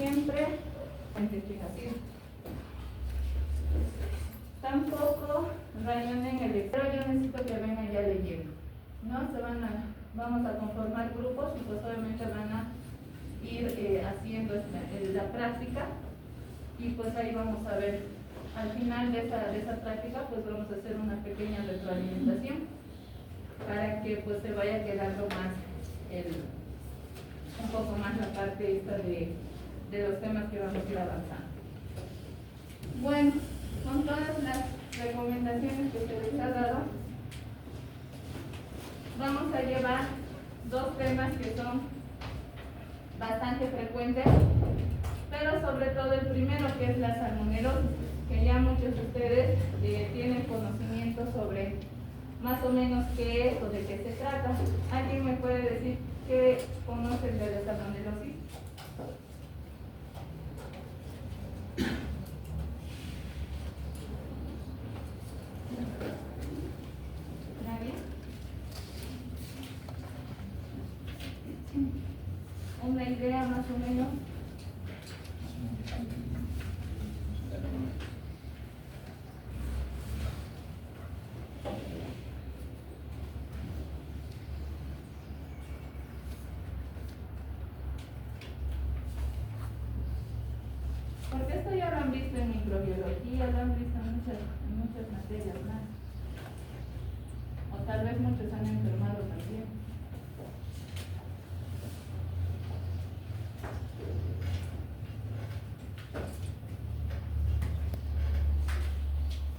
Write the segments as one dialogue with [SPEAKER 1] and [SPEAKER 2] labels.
[SPEAKER 1] siempre centrifugación. Tampoco rayón en el pero yo necesito que vengan ya leyendo, ¿no? Vamos a conformar grupos y pues obviamente van a ir haciendo la práctica y pues ahí vamos a ver al final de esa práctica pues vamos a hacer una pequeña retroalimentación para que pues se vaya quedando más un poco más la parte esta de los temas que vamos a ir avanzando. Bueno, con todas las recomendaciones que se les ha dado, vamos a llevar dos temas que son bastante frecuentes, pero sobre todo el primero, que es la salmonelosis, que ya muchos de ustedes tienen conocimiento sobre más o menos qué es o de qué se trata. ¿Alguien me puede decir qué conocen de la salmonelosis? ¿Nadie? ¿Una idea más o menos? Porque esto ya lo han visto en microbiología, lo han visto en muchas materias más. O tal vez muchos han enfermado también.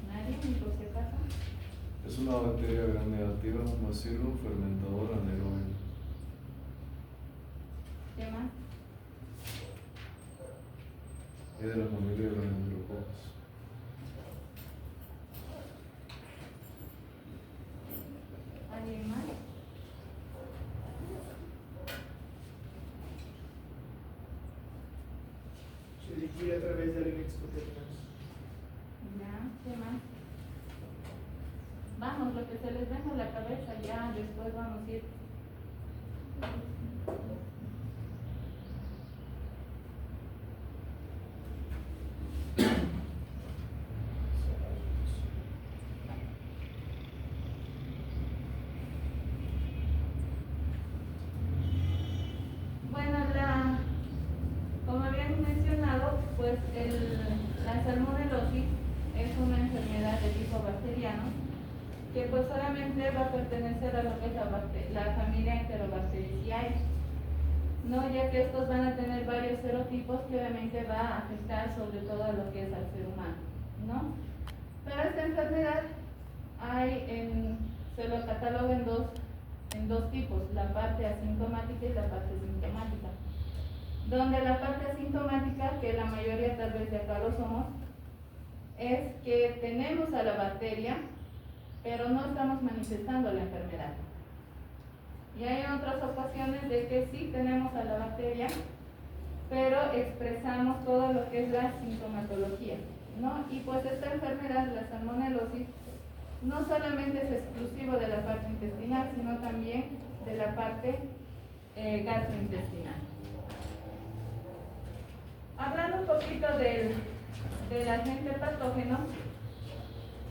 [SPEAKER 1] ¿Nadie? ¿Ni por qué pasa?
[SPEAKER 2] Es una bacteria gram negativa, un bacilo fermentador anaerobio.
[SPEAKER 1] ¿Qué más?
[SPEAKER 2] Es de la familia de los enterococos.
[SPEAKER 1] ¿Alguien más?
[SPEAKER 3] Se digiere a través del exotermal.
[SPEAKER 1] Ya, ¿qué más? Vamos, lo que se les venga a la cabeza, ya después vamos a ir. Bueno, como habían mencionado, pues la salmonelosis es una enfermedad de tipo bacteriano que pues solamente va a pertenecer a lo que es la familia Enterobacteriaceae, ¿no? Ya que estos van a tener varios serotipos que obviamente va a afectar sobre todo a lo que es al ser humano, ¿no? Pero esta enfermedad se lo cataloga en dos tipos, la parte asintomática y la parte sintomática. Donde la parte asintomática, que la mayoría tal vez de acá lo somos, es que tenemos a la bacteria, pero no estamos manifestando la enfermedad. Y hay otras ocasiones de que sí tenemos a la bacteria, pero expresamos todo lo que es la sintomatología, ¿no? Y pues esta enfermedad, la salmonelosis, no solamente es exclusivo de la parte intestinal, sino también de la parte gastrointestinal. Hablando un poquito del agente patógeno,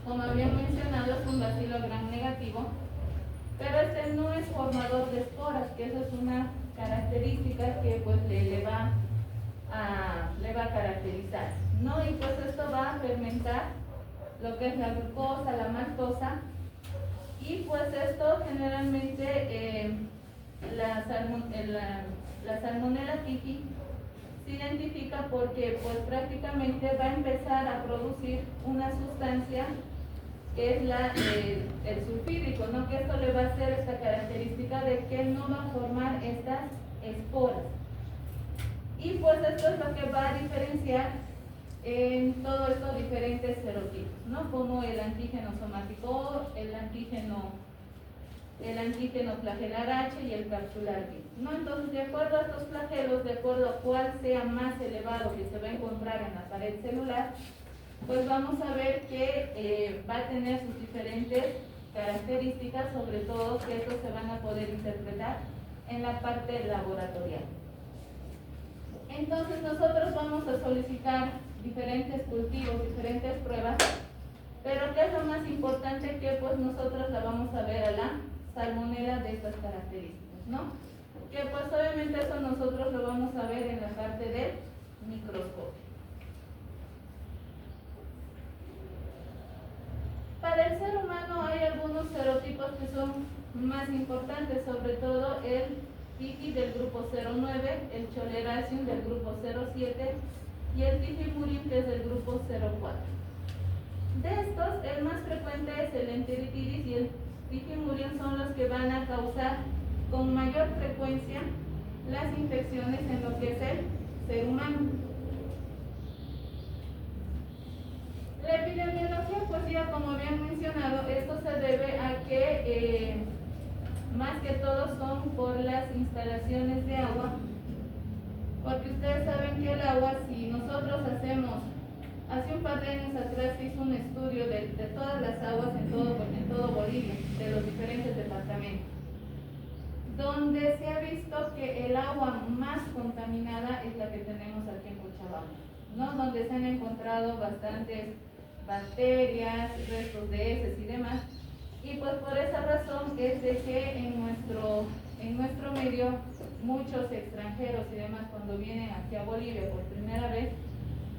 [SPEAKER 1] como habían mencionado, es un bacilo gram negativo, pero este no es formador de esporas, que eso es una característica que pues le va a caracterizar, ¿no? Y pues esto va a fermentar lo que es la glucosa, la maltosa, y pues esto generalmente la Salmonella typhi se identifica porque pues prácticamente va a empezar a producir una sustancia que es el sulfídrico, ¿no? Que esto le va a hacer esta característica de que no va a formar estas esporas. Y pues esto es lo que va a diferenciar en todos estos diferentes serotipos, ¿no? Como el antígeno somático, el antígeno flagelar H y el capsular B, ¿no? Entonces, de acuerdo a estos flagelos, de acuerdo a cuál sea más elevado que se va a encontrar en la pared celular, pues vamos a ver que va a tener sus diferentes características, sobre todo que estos se van a poder interpretar en la parte laboratorial. En Entonces nosotros vamos a solicitar diferentes cultivos, diferentes pruebas, pero ¿qué es lo más importante? Que pues nosotros la vamos a ver a la salmonela de estas características, ¿no? Que pues obviamente eso nosotros lo vamos a ver en la parte del microscopio. Para el ser humano hay algunos serotipos que son más importantes, sobre todo el Tiffi del grupo 09, el Choleracium del grupo 07 y el Tifimurium, que es del grupo 04. De estos, el más frecuente es el enteritidis y el Tifimurium son los que van a causar con mayor frecuencia las infecciones en lo que es el ser humano. La epidemiología, pues ya como habían mencionado, esto se debe a que más que todo son por las instalaciones de agua, porque ustedes saben que el agua, si nosotros hace un par de años atrás se hizo un estudio de todas las aguas en todo Bolivia, de los diferentes departamentos, donde se ha visto que el agua más contaminada es la que tenemos aquí en Cochabamba, ¿no? Donde se han encontrado bastantes bacterias, restos de heces y demás, y pues por esa razón es de que en nuestro medio muchos extranjeros y demás, cuando vienen aquí a Bolivia por primera vez,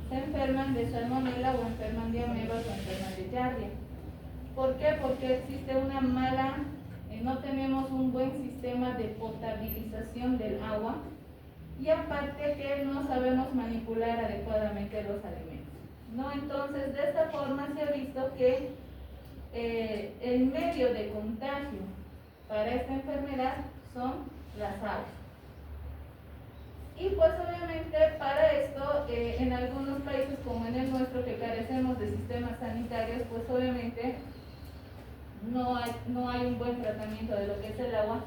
[SPEAKER 1] se enferman de salmonela o enferman de amebas o enferman de giardia. ¿Por qué? Porque existe una mala, no tenemos un buen sistema de potabilización del agua, y aparte que no sabemos manipular adecuadamente los alimentos, ¿no? Entonces, de esta forma se ha visto que el medio de contagio para esta enfermedad son las aguas. Y pues obviamente para esto, en algunos países como en el nuestro, que carecemos de sistemas sanitarios, pues obviamente no hay un buen tratamiento de lo que es el agua.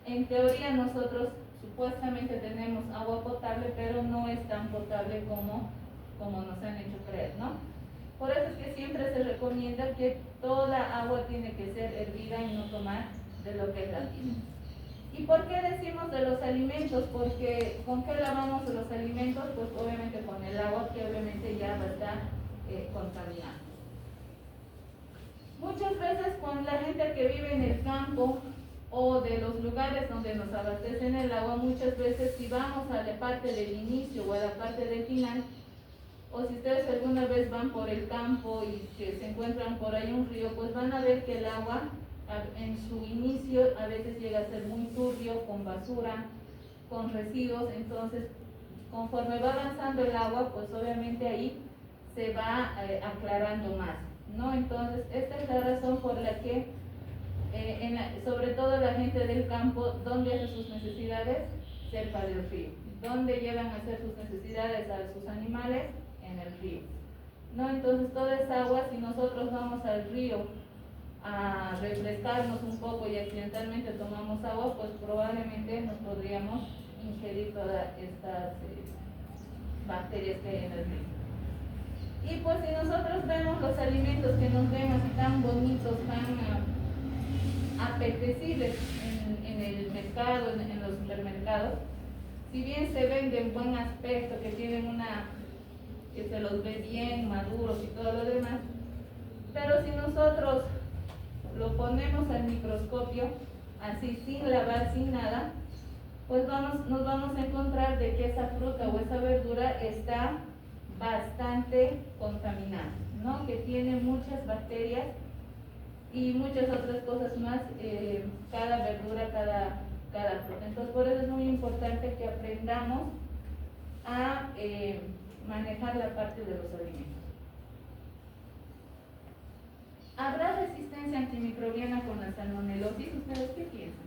[SPEAKER 1] En teoría nosotros supuestamente tenemos agua potable, pero no es tan potable como nos han hecho creer, ¿no? Por eso es que siempre se recomienda que toda agua tiene que ser hervida y no tomar de lo que es la tina. ¿Y por qué decimos de los alimentos? Porque ¿con qué lavamos los alimentos? Pues obviamente con el agua, que obviamente ya va a estar contaminada. Muchas veces con la gente que vive en el campo o de los lugares donde nos abastecen el agua, muchas veces si vamos a la parte del inicio o a la parte del final, o si ustedes alguna vez van por el campo y que se encuentran por ahí un río, pues van a ver que el agua en su inicio a veces llega a ser muy turbio, con basura, con residuos. Entonces conforme va avanzando el agua, pues obviamente ahí se va aclarando más, ¿no? Entonces esta es la razón por la que sobre todo la gente del campo, ¿dónde hace sus necesidades? Cerca del río. ¿Dónde llevan a hacer sus necesidades a sus animales? En el río, ¿no? Entonces toda esa agua, si nosotros vamos al río a refrescarnos un poco y accidentalmente tomamos agua, pues probablemente nos podríamos ingerir todas estas bacterias que hay en el río. Y pues si nosotros vemos los alimentos que nos ven así tan bonitos, tan apetecibles en el mercado, en los supermercados, si bien se ven de buen aspecto, que tienen que se los ve bien maduros y todo lo demás, pero si nosotros lo ponemos al microscopio, así sin lavar, sin nada, pues nos vamos a encontrar de que esa fruta o esa verdura está bastante contaminada, ¿no? Que tiene muchas bacterias y muchas otras cosas más, cada verdura, cada fruta. Entonces por eso es muy importante que aprendamos a manejar la parte de los alimentos. ¿Habrá resistencia antimicrobiana con la salmonelosis? ¿Ustedes qué piensan?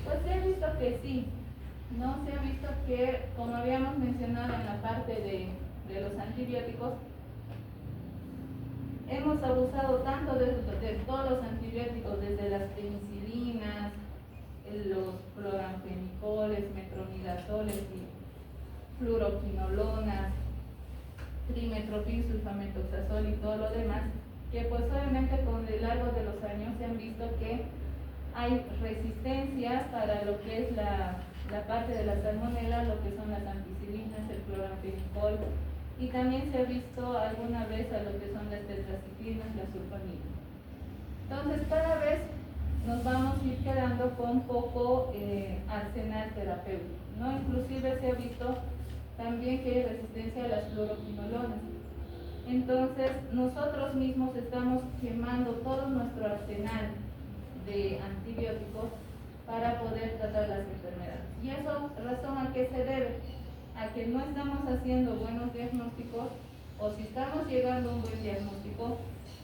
[SPEAKER 1] Pues se ha visto que sí, ¿no? Se ha visto que, como habíamos mencionado en la parte de los antibióticos, hemos abusado tanto de todos los antibióticos, desde las penicilinas, los cloranfenicoles, metronidazoles y fluoroquinolonas, trimetropin, sulfamethoxazol y todo lo demás, que pues obviamente con el largo de los años se han visto que hay resistencia para lo que es la parte de la salmonela, lo que son las ampicilinas, el cloramphenicol, y también se ha visto alguna vez a lo que son las tetraciclinas, la sulfonina. Entonces, cada vez nos vamos a ir quedando con poco arsenal terapéutico, ¿no? Inclusive se ha visto también que hay resistencia a las fluoroquinolonas. Entonces, nosotros mismos estamos quemando todo nuestro arsenal de antibióticos para poder tratar las enfermedades. ¿Y eso razón a qué se debe? A que no estamos haciendo buenos diagnósticos, o si estamos llegando a un buen diagnóstico,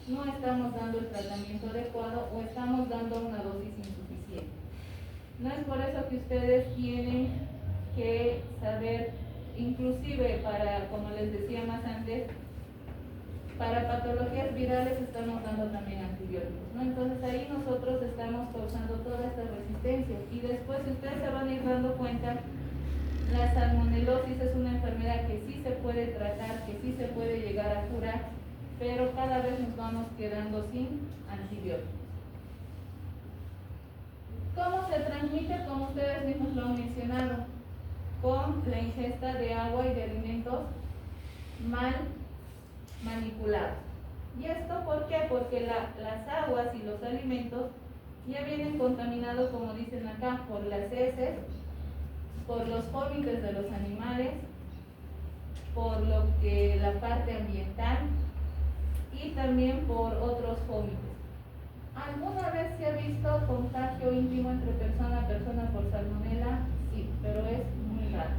[SPEAKER 1] no estamos dando el tratamiento adecuado o estamos dando una dosis insuficiente. No es por eso que ustedes tienen que saber, inclusive para, como les decía más antes, para patologías virales estamos dando también antibióticos, ¿no? Entonces ahí nosotros estamos causando toda esta resistencia, y después ustedes se van a ir dando cuenta, la salmonelosis es una enfermedad que sí se puede tratar, que sí se puede llegar a curar, pero cada vez nos vamos quedando sin antibióticos. ¿Cómo se transmite? Como ustedes mismos lo han mencionado, con la ingesta de agua y de alimentos mal manipulados. ¿Y esto por qué? Porque las aguas y los alimentos ya vienen contaminados, como dicen acá, por las heces, por los vómitos de los animales, por lo que la parte ambiental y también por otros vómitos. ¿Alguna vez se ha visto contagio íntimo entre persona a persona por salmonela? Sí, pero es muy raro.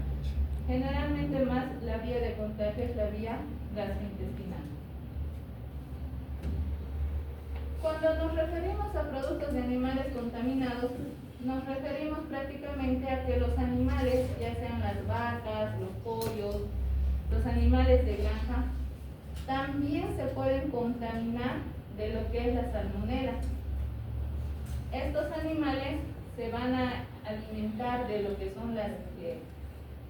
[SPEAKER 1] Generalmente más la vía de contagio es la vía gastrointestinal. Cuando nos referimos a productos de animales contaminados, nos referimos prácticamente a que los animales, ya sean las vacas, los pollos, los animales de granja, también se pueden contaminar de lo que es la salmonela. Estos animales se van a alimentar de lo que son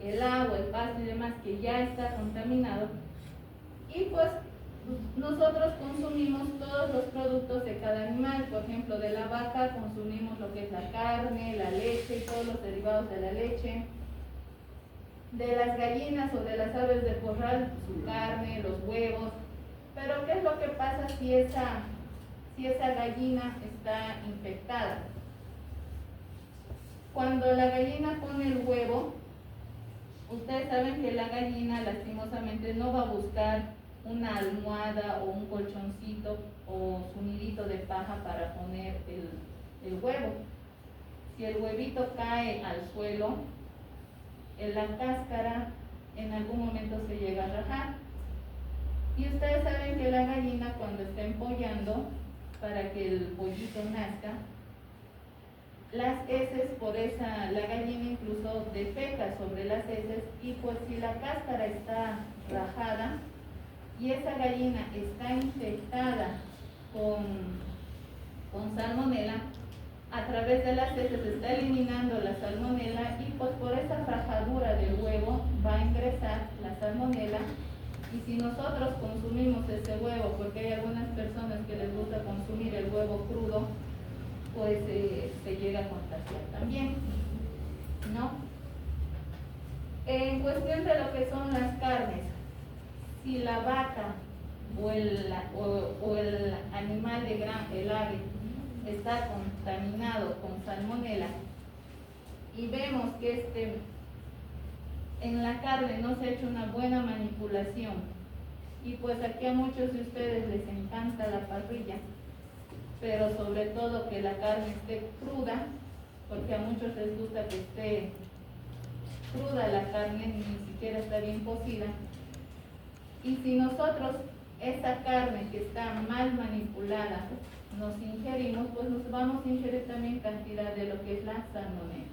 [SPEAKER 1] el agua, el pasto y demás, que ya está contaminado, y pues nosotros consumimos todos los productos de cada animal. Por ejemplo, de la vaca consumimos lo que es la carne, la leche y todos los derivados de la leche. De las gallinas o de las aves de corral, su carne, los huevos. Pero ¿qué es lo que pasa si esa gallina está infectada? Cuando la gallina pone el huevo, ustedes saben que la gallina lastimosamente no va a buscar una almohada o un colchoncito o su nidito de paja para poner el huevo. Si el huevito cae al suelo, la cáscara en algún momento se llega a rajar. Y ustedes saben que la gallina, cuando está empollando, para que el pollito nazca, las heces la gallina incluso defeca sobre las heces, y pues si la cáscara está rajada y esa gallina está infectada con salmonela, a través de las heces se está eliminando la salmonela, y pues por esa frajadura del huevo va a ingresar la salmonela. Y si nosotros consumimos ese huevo, porque hay algunas personas que les gusta consumir el huevo crudo, pues se llega a contagiar también, ¿no? En cuestión de lo que son las carnes, si la vaca o el animal de granja, el ave, está contaminado con salmonela, y vemos que en la carne no se ha hecho una buena manipulación, y pues aquí a muchos de ustedes les encanta la parrilla, pero sobre todo que la carne esté cruda, porque a muchos les gusta que esté cruda la carne, ni siquiera está bien cocida. Y si nosotros esa carne que está mal manipulada nos ingerimos, pues nos vamos a ingerir también cantidad de lo que es la salmonela.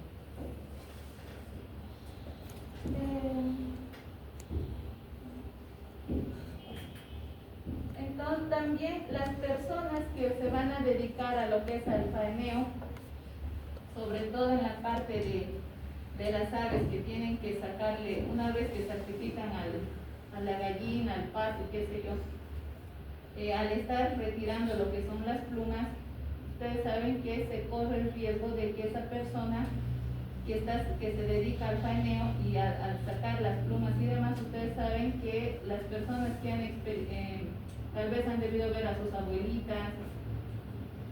[SPEAKER 1] Entonces también las personas que se van a dedicar a lo que es al faeneo, sobre todo en la parte de las aves, que tienen que sacarle, una vez que sacrifican a la gallina, al pato, qué sé yo, al estar retirando lo que son las plumas, ustedes saben que se corre el riesgo de que esa persona que se dedica al faeneo y al sacar las plumas y demás, ustedes saben que las personas que tal vez han debido ver a sus abuelitas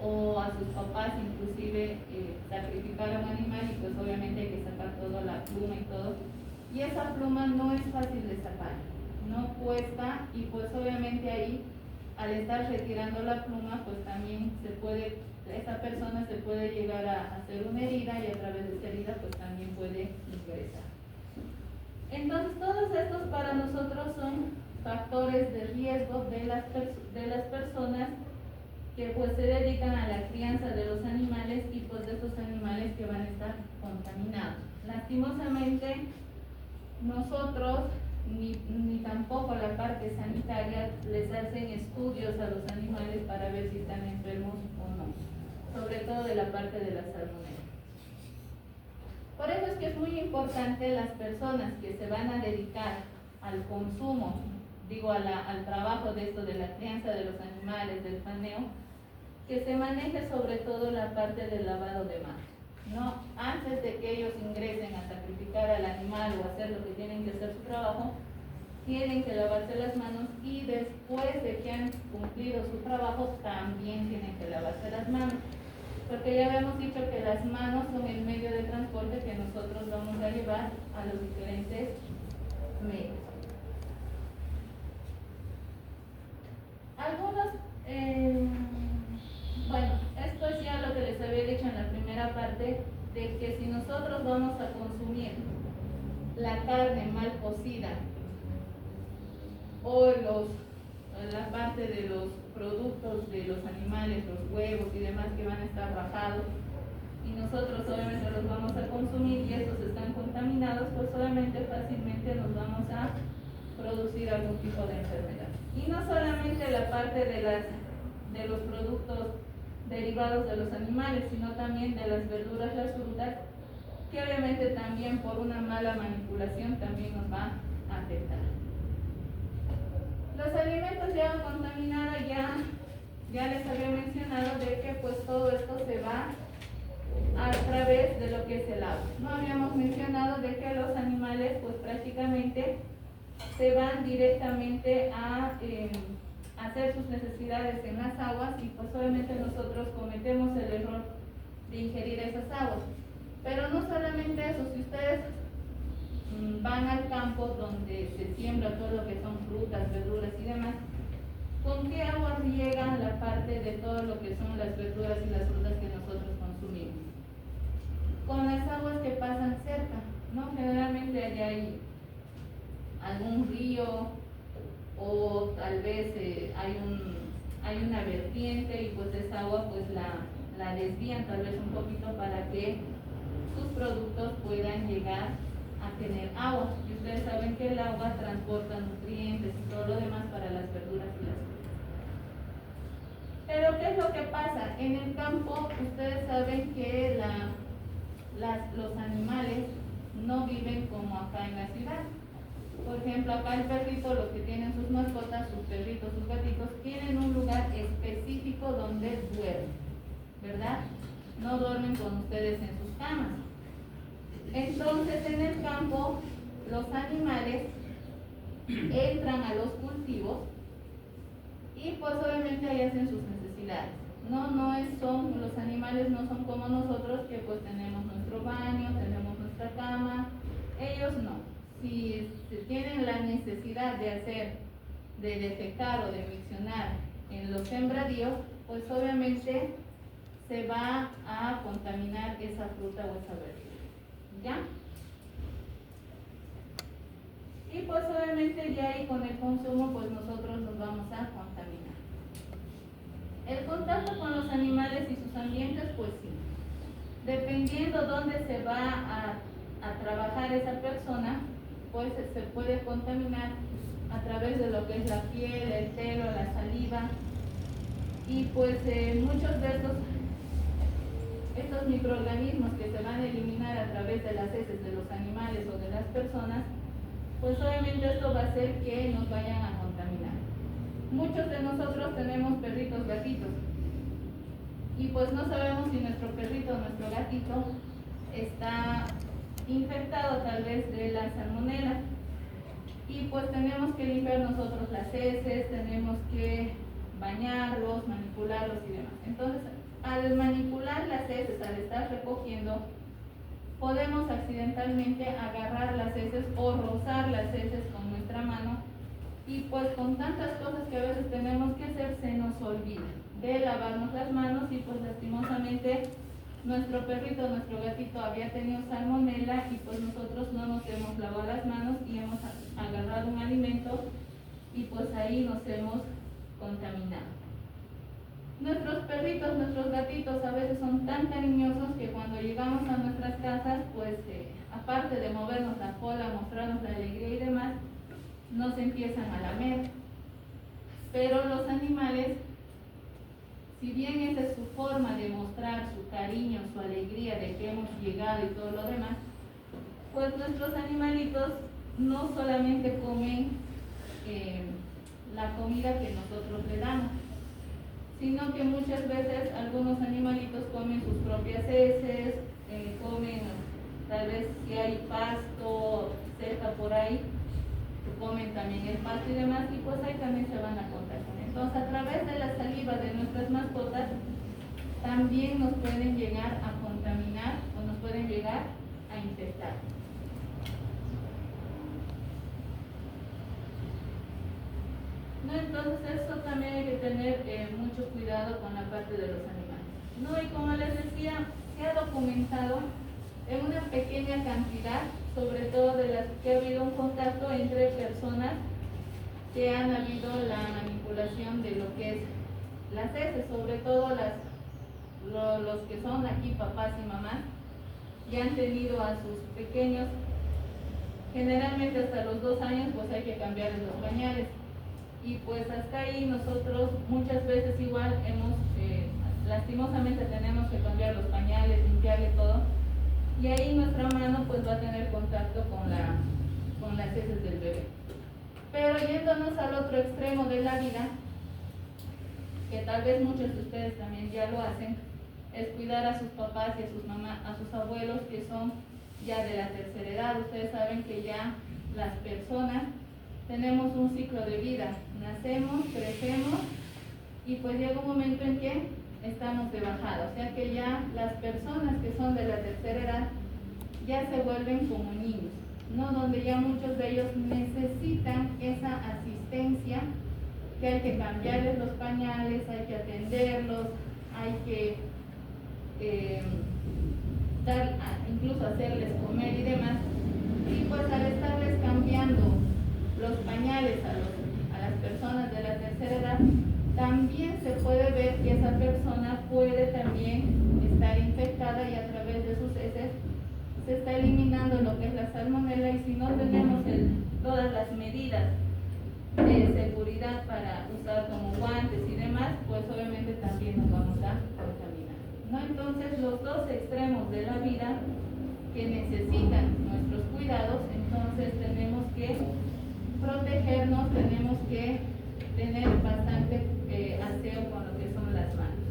[SPEAKER 1] o a sus papás inclusive sacrificar a un animal, y pues obviamente hay que sacar toda la pluma y todo, y esa pluma no es fácil de sacar, no cuesta, y pues obviamente ahí al estar retirando la pluma pues también esa persona se puede llegar a hacer una herida, y a través de esa herida pues también puede ingresar. Entonces todos estos para nosotros son factores de riesgo de las personas que pues se dedican a la crianza de los animales, y pues de estos animales que van a estar contaminados. Lastimosamente nosotros ni tampoco la parte sanitaria les hacen estudios a los animales para ver si están enfermos o no, sobre todo de la parte de la salmonela. Por eso es que es muy importante las personas que se van a dedicar al consumo, al trabajo de esto de la crianza de los animales, del paneo, que se maneje sobre todo la parte del lavado de manos. No, antes de que ellos ingresen a sacrificar al animal o hacer lo que tienen que hacer su trabajo, tienen que lavarse las manos, y después de que han cumplido su trabajo también tienen que lavarse las manos, porque ya habíamos dicho que las manos son el medio de transporte que nosotros vamos a llevar a los diferentes medios. Bueno, esto es ya lo que les había dicho en la primera parte, de que si nosotros vamos a consumir la carne mal cocida o la parte de los productos de los animales, los huevos y demás que van a estar rajados, y nosotros obviamente los vamos a consumir y estos están contaminados, pues obviamente fácilmente nos vamos a producir algún tipo de enfermedad. Y no solamente la parte de los productos derivados de los animales, sino también de las verduras, las frutas, que obviamente también por una mala manipulación también nos va a afectar. Los alimentos ya contaminados, ya les había mencionado de que pues todo esto se va a través de lo que es el agua. No habíamos mencionado de que los animales pues prácticamente se van directamente a hacer sus necesidades en las aguas, y pues obviamente nosotros cometemos el error de ingerir esas aguas. Pero no solamente eso, si ustedes van al campo donde se siembra todo lo que son frutas, verduras y demás, ¿con qué agua riega la parte de todo lo que son las verduras y las frutas que nosotros consumimos? Con las aguas que pasan cerca, ¿no? Generalmente allá hay algún río, o tal vez hay una vertiente, y pues esa agua pues la desvían tal vez un poquito para que sus productos puedan llegar a tener agua. Y ustedes saben que el agua transporta nutrientes y todo lo demás para las verduras y las frutas. Pero ¿qué es lo que pasa? En el campo ustedes saben que los animales no viven como acá en la ciudad. Por ejemplo, acá el perrito, los que tienen sus mascotas, sus perritos, sus gatitos, tienen un lugar específico donde duermen, ¿verdad? No duermen con ustedes en sus camas. Entonces, en el campo, los animales entran a los cultivos y pues obviamente ahí hacen sus necesidades. Los animales no son como nosotros, que pues tenemos nuestro baño, tenemos nuestra cama. Ellos no. Si tienen la necesidad de defecar o de miccionar en los sembradíos, pues obviamente se va a contaminar esa fruta o esa verdura, ¿ya? Y pues obviamente ya ahí con el consumo pues nosotros nos vamos a contaminar. El contacto con los animales y sus ambientes, pues sí, dependiendo dónde se va a trabajar esa persona, pues se puede contaminar a través de lo que es la piel, el pelo, la saliva, y pues muchos de estos microorganismos que se van a eliminar a través de las heces de los animales o de las personas, pues obviamente esto va a hacer que nos vayan a contaminar. Muchos de nosotros tenemos perritos, gatitos, y pues no sabemos si nuestro perrito o nuestro gatito está infectado tal vez de la salmonela, y pues tenemos que limpiar nosotros las heces, tenemos que bañarlos, manipularlos y demás. Entonces, al manipular las heces, al estar recogiendo, podemos accidentalmente agarrar las heces o rozar las heces con nuestra mano, y pues con tantas cosas que a veces tenemos que hacer se nos olvida de lavarnos las manos, y pues lastimosamente nuestro perrito, nuestro gatito había tenido salmonela, y pues nosotros no nos hemos lavado las manos y hemos agarrado un alimento, y pues ahí nos hemos contaminado. Nuestros perritos, nuestros gatitos a veces son tan cariñosos que cuando llegamos a nuestras casas, pues aparte de movernos la cola, mostrarnos la alegría y demás, nos empiezan a lamer. Pero los animales, si bien esa es su forma de mostrar su cariño, su alegría de que hemos llegado y todo lo demás, pues nuestros animalitos no solamente comen la comida que nosotros le damos, sino que muchas veces algunos animalitos comen sus propias heces, comen tal vez si hay pasto cerca por ahí, comen también el pasto y demás, y pues ahí también se van a contagiar. Entonces, a través de la saliva de nuestras mascotas también nos pueden llegar a contaminar o nos pueden llegar a infectar. No, entonces eso también hay que tener mucho cuidado con la parte de los animales. No, y como les decía, se ha documentado en una pequeña cantidad, sobre todo de las que ha habido un contacto entre personas que han habido la manipulación de lo que es las heces, sobre todo los que son aquí papás y mamás, y han tenido a sus pequeños, generalmente hasta los 2 años, pues hay que cambiarles los pañales. Y pues hasta ahí nosotros muchas veces igual lastimosamente tenemos que cambiar los pañales, limpiarle todo, y ahí nuestra mano pues va a tener contacto con las heces del bebé. Pero yéndonos al otro extremo de la vida, que tal vez muchos de ustedes también ya lo hacen, es cuidar a sus papás y a sus mamás, a sus abuelos que son ya de la tercera edad. Ustedes saben que ya las personas tenemos un ciclo de vida, nacemos, crecemos, y pues llega un momento en que estamos de bajada, o sea que ya las personas que son de la tercera edad ya se vuelven como niños, ¿no? Donde ya muchos de ellos necesitan esa asistencia, que hay que cambiarles los pañales, hay que atenderlos, hay que incluso hacerles comer y demás, y pues al estarles cambiando los pañales a las personas de la tercera edad, también se puede ver que esa persona puede también estar infectada, y a través de sus heces se está eliminando lo que es la salmonela, y si no tenemos todas las medidas de seguridad para usar como guantes y demás, pues obviamente también nos vamos a contaminar, ¿no? Entonces los dos extremos de la vida que necesitan nuestros cuidados, entonces tenemos que protegernos, tenemos que tener bastante aseo con lo que son las manos.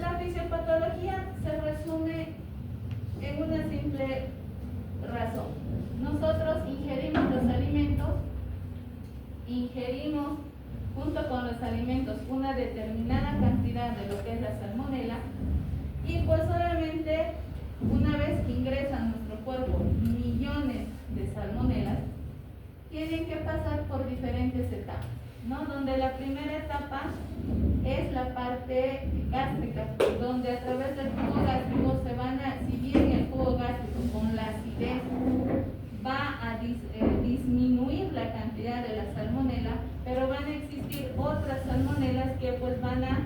[SPEAKER 1] La fisiopatología se resume en una simple razón. Nosotros ingerimos los alimentos, ingerimos junto con los alimentos una determinada cantidad de lo que es la salmonela, y pues obviamente una vez que ingresan a nuestro cuerpo millones de salmonelas, tienen que pasar por diferentes etapas, ¿no? Donde la primera etapa es la parte gástrica, donde a través del jugo gástrico se van a, si bien el jugo gástrico con la acidez va a disminuir la cantidad de la salmonela, pero van a existir otras salmonelas que pues van a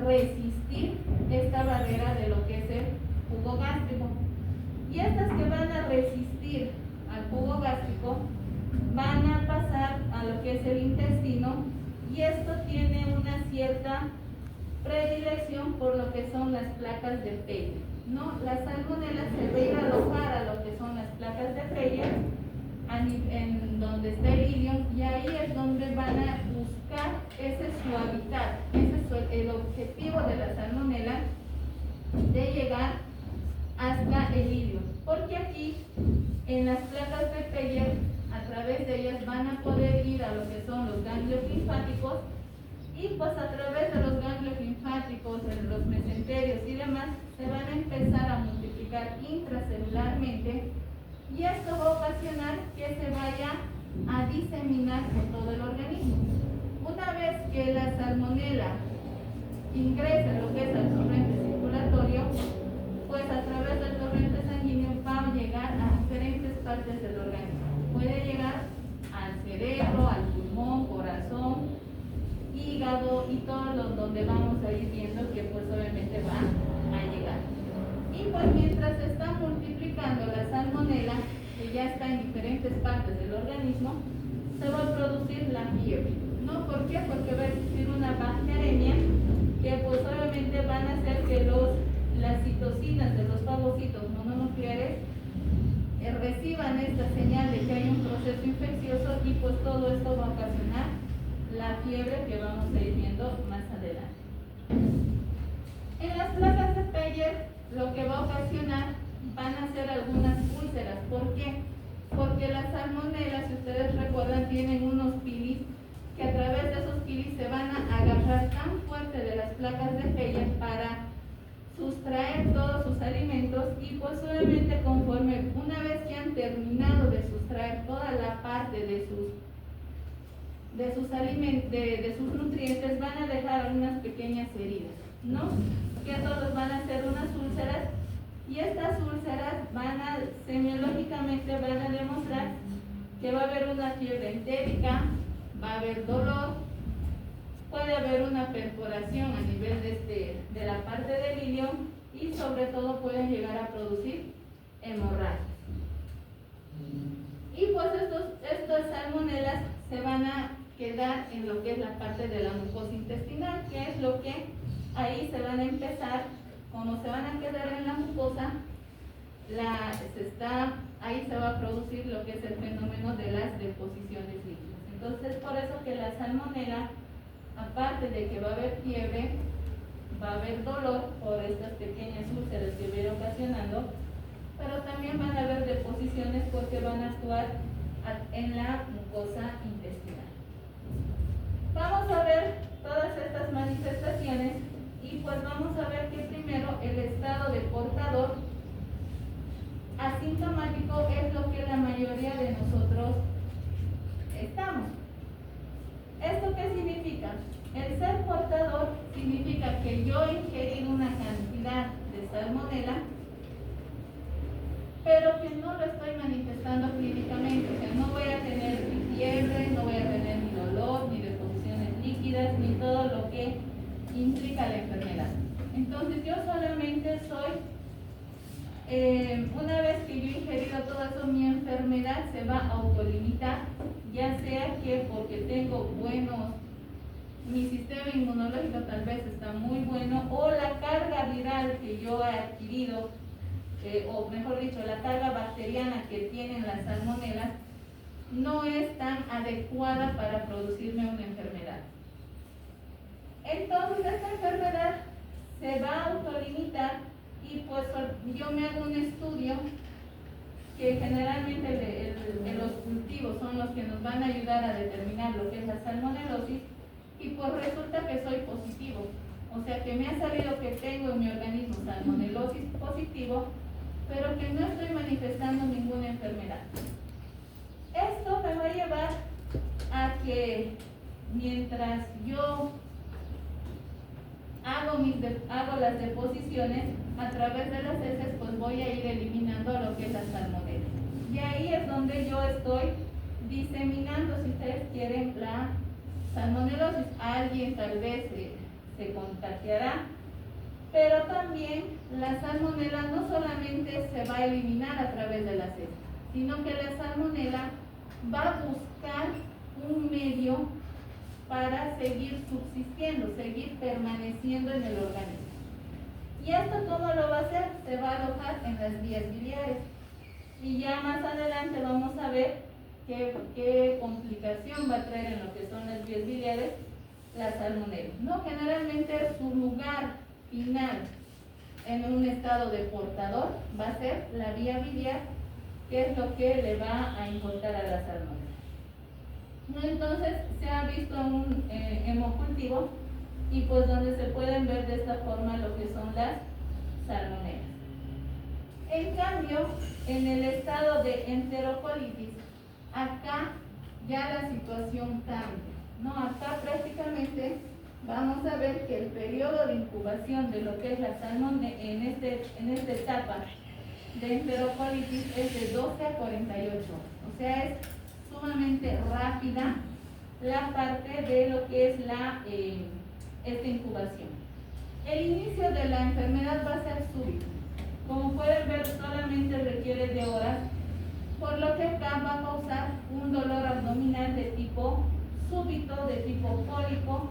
[SPEAKER 1] resistir esta barrera de lo que es el jugo gástrico. Y estas que van a resistir al jugo gástrico van a pasar a lo que es el intestino, y esto tiene una cierta predilección por lo que son las placas de Peyer, ¿no? La salmonela se va a ir a alojar a lo que son las placas de Peyer, en donde está el ilion, y ahí es donde van a buscar buscar ese su hábitat, ese es el objetivo de la salmonela, de llegar hasta el ilium, porque aquí en las placas de Peyer, a través de ellas van a poder ir a lo que son los ganglios linfáticos, y pues a través de los ganglios linfáticos, en los mesenterios y demás, se van a empezar a multiplicar intracelularmente, y esto va a ocasionar que se vaya a diseminar por todo el organismo. Una vez que la salmonela ingresa en lo que es el torrente circulatorio, pues a través del torrente sanguíneo va a llegar a diferentes partes del organismo. Puede llegar al cerebro, al pulmón, corazón, hígado y todo lo donde vamos a ir viendo que pues obviamente va a llegar. Y pues mientras se está multiplicando la salmonela, que ya está en diferentes partes del organismo, se va a producir la fiebre. ¿No? ¿Por qué? Porque va a existir una bacteremia que pues obviamente van a hacer que las citocinas de los fagocitos mononucleares reciban esta señal de que hay un proceso infeccioso, y pues todo esto va a ocasionar la fiebre que vamos a ir viendo más adelante. En las placas de Peyer, lo que va a ocasionar van a ser algunas úlceras. ¿Por qué? Porque las salmonelas, si ustedes recuerdan, tienen unos pilis que a través de esos pilis se van a agarrar tan fuerte de las placas de Peyer para sustraer todos sus alimentos, y pues obviamente conforme una vez que han terminado de sustraer toda la parte de sus alimentos, de sus nutrientes, van a dejar algunas pequeñas heridas, ¿no? Que todos van a ser unas úlceras, y estas úlceras semiológicamente van a demostrar que va a haber una fiebre entérica, va a haber dolor, puede haber una perforación a nivel de la parte del ilion, y sobre todo pueden llegar a producir hemorragias. Y pues estas salmonelas se van a quedar en lo que es la parte de la mucosa intestinal, que es lo que ahí se van a empezar, como se van a quedar en la mucosa, ahí se va a producir lo que es el fenómeno de las deposiciones líquidas. Entonces, por eso que la salmonela, aparte de que va a haber fiebre, va a haber dolor por estas pequeñas úlceras que viene ocasionando, pero también van a haber deposiciones porque van a actuar en la mucosa intestinal. Vamos a ver todas estas manifestaciones, y pues vamos a ver que primero el estado de portador asintomático es lo que la mayoría de nosotros estamos. ¿Esto qué significa? El ser portador significa que yo he ingerido una cantidad de salmonela, pero que no lo estoy manifestando clínicamente. O sea, no voy a tener ni fiebre, no voy a tener ni dolor, ni deposiciones líquidas, ni todo lo que implica la enfermedad. Entonces yo solamente soy, una vez que yo he ingerido todo eso, mi enfermedad se va a autolimitar, ya sea que porque tengo mi sistema inmunológico tal vez está muy bueno, o la carga viral que yo he adquirido, o mejor dicho, la carga bacteriana que tienen las salmonelas, no es tan adecuada para producirme una enfermedad. Entonces esta enfermedad se va a autolimitar, y pues yo me hago un estudio que generalmente los cultivos son los que nos van a ayudar a determinar lo que es la salmonelosis, y pues resulta que soy positivo, o sea que me ha salido que tengo en mi organismo salmonelosis positivo, pero que no estoy manifestando ninguna enfermedad. Esto me va a llevar a que mientras yo hago las deposiciones a través de las heces, pues voy a ir eliminando lo que es la salmonela. Y ahí es donde yo estoy diseminando, si ustedes quieren, la salmonelosis. Alguien tal vez se contagiará, pero también la salmonela no solamente se va a eliminar a través de las heces, sino que la salmonela va a buscar un medio para seguir subsistiendo, seguir permaneciendo en el organismo. ¿Y esto cómo lo va a hacer? Se va a alojar en las vías biliares. Y ya más adelante vamos a ver qué complicación va a traer en lo que son las vías biliares la salmonela. No, generalmente su lugar final en un estado de portador va a ser la vía biliar, que es lo que le va a importar a la salmonela. Entonces se ha visto un hemocultivo y pues donde se pueden ver de esta forma lo que son las salmonelas. En cambio, en el estado de enterocolitis, acá ya la situación cambia, ¿no? Acá prácticamente vamos a ver que el periodo de incubación de lo que es la salmonela en esta etapa de enterocolitis es de 12 a 48, o sea, es sumamente rápida la parte de lo que es esta incubación. El inicio de la enfermedad va a ser súbito. Como pueden ver, solamente requiere de horas, por lo que acá va a causar un dolor abdominal de tipo súbito, de tipo cólico,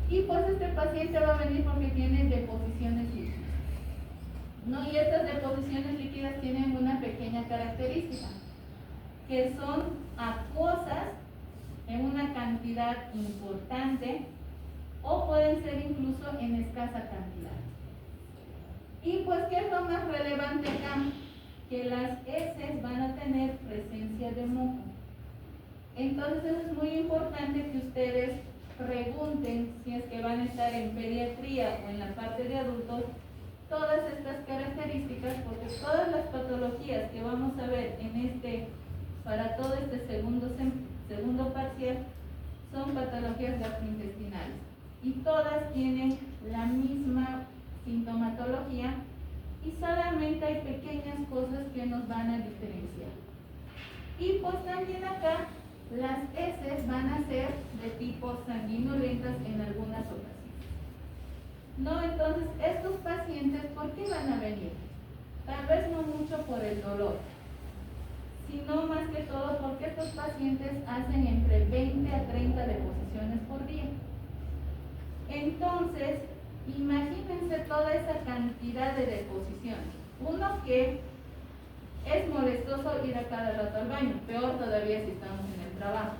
[SPEAKER 1] y pues este paciente va a venir porque tiene deposiciones líquidas, ¿no? Y estas deposiciones líquidas tienen una pequeña característica, que son acuosas en una cantidad importante o pueden ser incluso en escasa cantidad. Y pues, ¿qué es lo más relevante acá? Que las heces van a tener presencia de moco. Entonces es muy importante que ustedes pregunten, si es que van a estar en pediatría o en la parte de adultos, todas estas características, porque todas las patologías que vamos a ver para todo este segundo parcial son patologías gastrointestinales y todas tienen la misma sintomatología y solamente hay pequeñas cosas que nos van a diferenciar. Y pues también acá las heces van a ser de tipo sanguinolentas en algunas ocasiones. No, entonces estos pacientes, ¿por qué van a venir? Tal vez no mucho por el dolor, sino más que todo porque estos pacientes hacen entre 20 a 30 deposiciones por día. Entonces, imagínense toda esa cantidad de deposiciones. Uno, que es molestoso ir a cada rato al baño, peor todavía si estamos en el trabajo.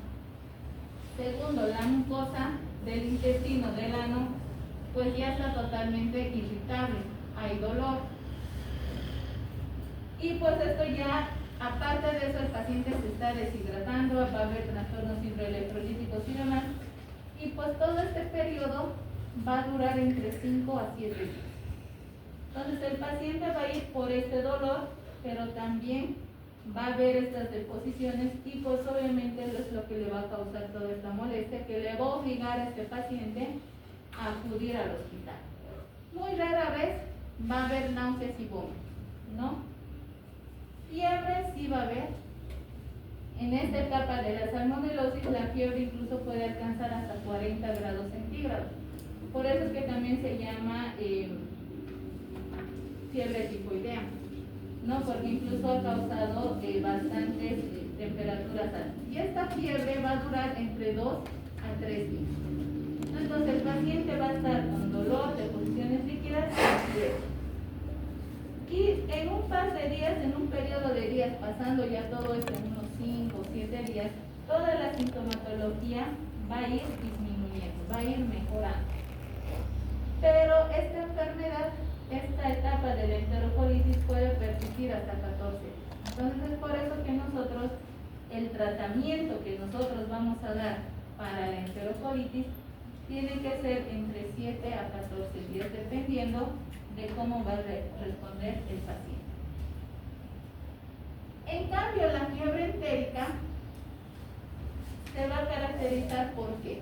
[SPEAKER 1] Segundo, la mucosa del intestino, del ano, pues ya está totalmente irritable, hay dolor. Y pues esto ya, aparte de eso, el paciente se está deshidratando, va a haber trastornos hidroelectrolíticos y demás. Y pues todo este periodo va a durar entre 5 a 7 días. Entonces el paciente va a ir por este dolor, pero también va a haber estas deposiciones y pues obviamente es lo que le va a causar toda esta molestia, que le va a obligar a este paciente a acudir al hospital. Muy rara vez va a haber náuseas y vómitos, ¿no? Fiebre sí va a haber. En esta etapa de la salmonelosis, la fiebre incluso puede alcanzar hasta 40 grados centígrados. Por eso es que también se llama fiebre tifoidea, ¿no? Porque incluso ha causado bastantes temperaturas altas. Y esta fiebre va a durar entre 2 a 3 días. Entonces el paciente va a estar con dolor, deposiciones líquidas y fiebre. Y en un par de días, en un periodo de días, pasando ya todo esto en unos 5 o 7 días, toda la sintomatología va a ir disminuyendo, va a ir mejorando. Pero esta enfermedad, esta etapa de la enterocolitis puede persistir hasta 14 días. Entonces es por eso que nosotros, el tratamiento que nosotros vamos a dar para la enterocolitis tiene que ser entre 7 a 14 días, dependiendo de cómo va a responder el paciente. En cambio, la fiebre entérica se va a caracterizar por qué.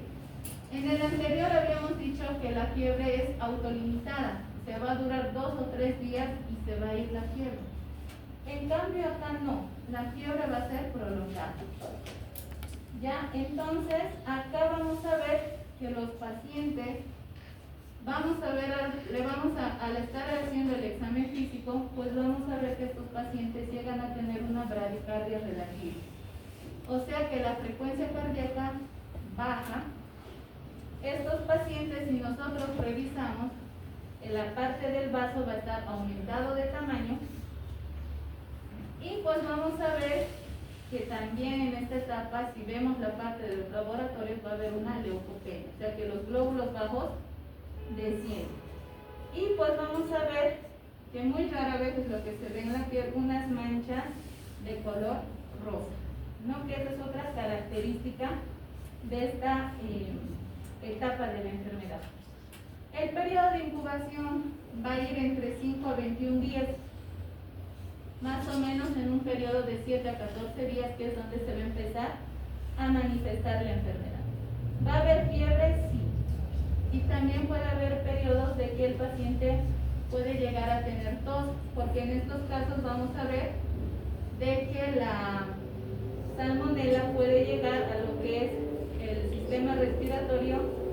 [SPEAKER 1] En el anterior habíamos dicho que la fiebre es autolimitada, se va a durar 2 o 3 días y se va a ir la fiebre. En cambio acá no, la fiebre va a ser prolongada. Ya, entonces acá vamos a ver que los pacientes, al estar haciendo el examen físico, pues vamos a ver que estos pacientes llegan a tener una bradicardia relativa. O sea que la frecuencia cardíaca baja. Estos pacientes, si nosotros revisamos, en la parte del vaso va a estar aumentado de tamaño y pues vamos a ver que también en esta etapa, si vemos la parte de los laboratorios, va a haber una leucopenia, o sea que los glóbulos bajos descienden. Y pues vamos a ver que muy rara vez es lo que se ve en la piel, unas manchas de color rosa, ¿no? Que esa es otra característica de esta etapa de la enfermedad. El periodo de incubación va a ir entre 5 a 21 días, más o menos en un periodo de 7 a 14 días, que es donde se va a empezar a manifestar la enfermedad. ¿Va a haber fiebre? Sí. Y también puede haber periodos de que el paciente puede llegar a tener tos, porque en estos casos vamos a ver de que la salmonela puede llegar a lo que es el sistema respiratorio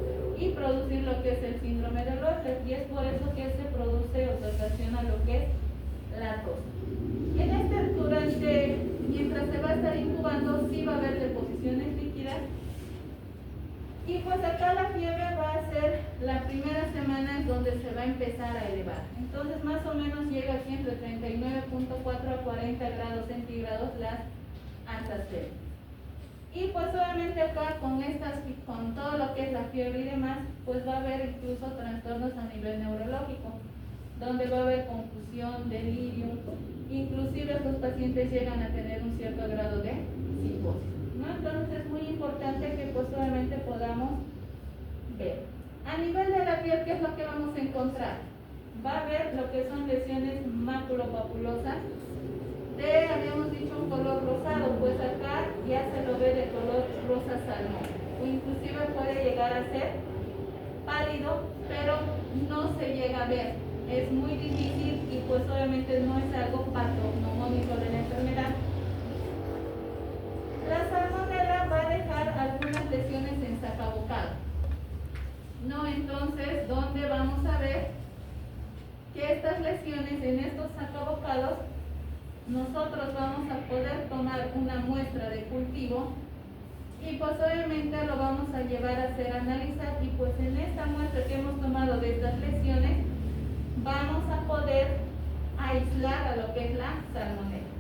[SPEAKER 1] y producir lo que es el síndrome de Rösler, y es por eso que se produce o se ocasiona lo que es la tos. Mientras se va a estar incubando, sí va a haber deposiciones líquidas. Y pues acá la fiebre va a ser la primera semana en donde se va a empezar a elevar. Entonces más o menos llega aquí entre 39.4 a 40 grados centígrados las altas febriles. Y pues obviamente acá con todo lo que es la fiebre y demás, pues va a haber incluso trastornos a nivel neurológico, donde va a haber confusión, delirio, inclusive estos pacientes llegan a tener un cierto grado de psicosis, ¿no? Entonces es muy importante que pues obviamente podamos ver. A nivel de la piel, ¿qué es lo que vamos a encontrar? Va a haber lo que son lesiones maculopapulosas habíamos dicho un color rosado, pues acá ya se lo ve de color rosa salmón, o inclusive puede llegar a ser pálido, pero no se llega a ver, es muy difícil y pues obviamente no es algo patognomónico de la enfermedad. La salmonela va a dejar algunas lesiones en sacabocado, ¿no? Entonces, ¿dónde vamos a ver que estas lesiones en estos sacabocados nosotros vamos a poder tomar una muestra de cultivo y pues obviamente lo vamos a llevar a hacer analizar, y pues en esta muestra que hemos tomado de estas lesiones vamos a poder aislar a lo que es la salmonela.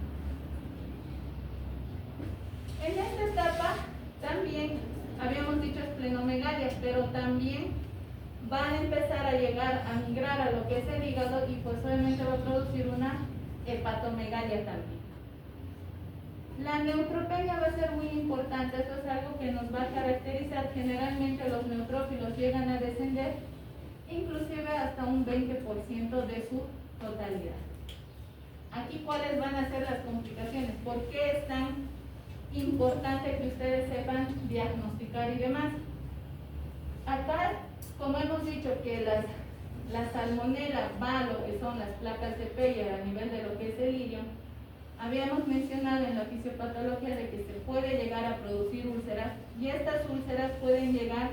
[SPEAKER 1] En esta etapa también habíamos dicho esplenomegalia, pero también van a empezar a llegar a migrar a lo que es el hígado y pues obviamente va a producir una hepatomegalia también. La neutropenia va a ser muy importante, esto es algo que nos va a caracterizar. Generalmente los neutrófilos llegan a descender inclusive hasta un 20% de su totalidad. Aquí, ¿cuáles van a ser las complicaciones? ¿Por qué es tan importante que ustedes sepan diagnosticar y demás? Acá, como hemos dicho que la salmonela va a lo que son las placas de Peyer a nivel de lo que es el ilion, habíamos mencionado en la fisiopatología de que se puede llegar a producir úlceras, y estas úlceras pueden llegar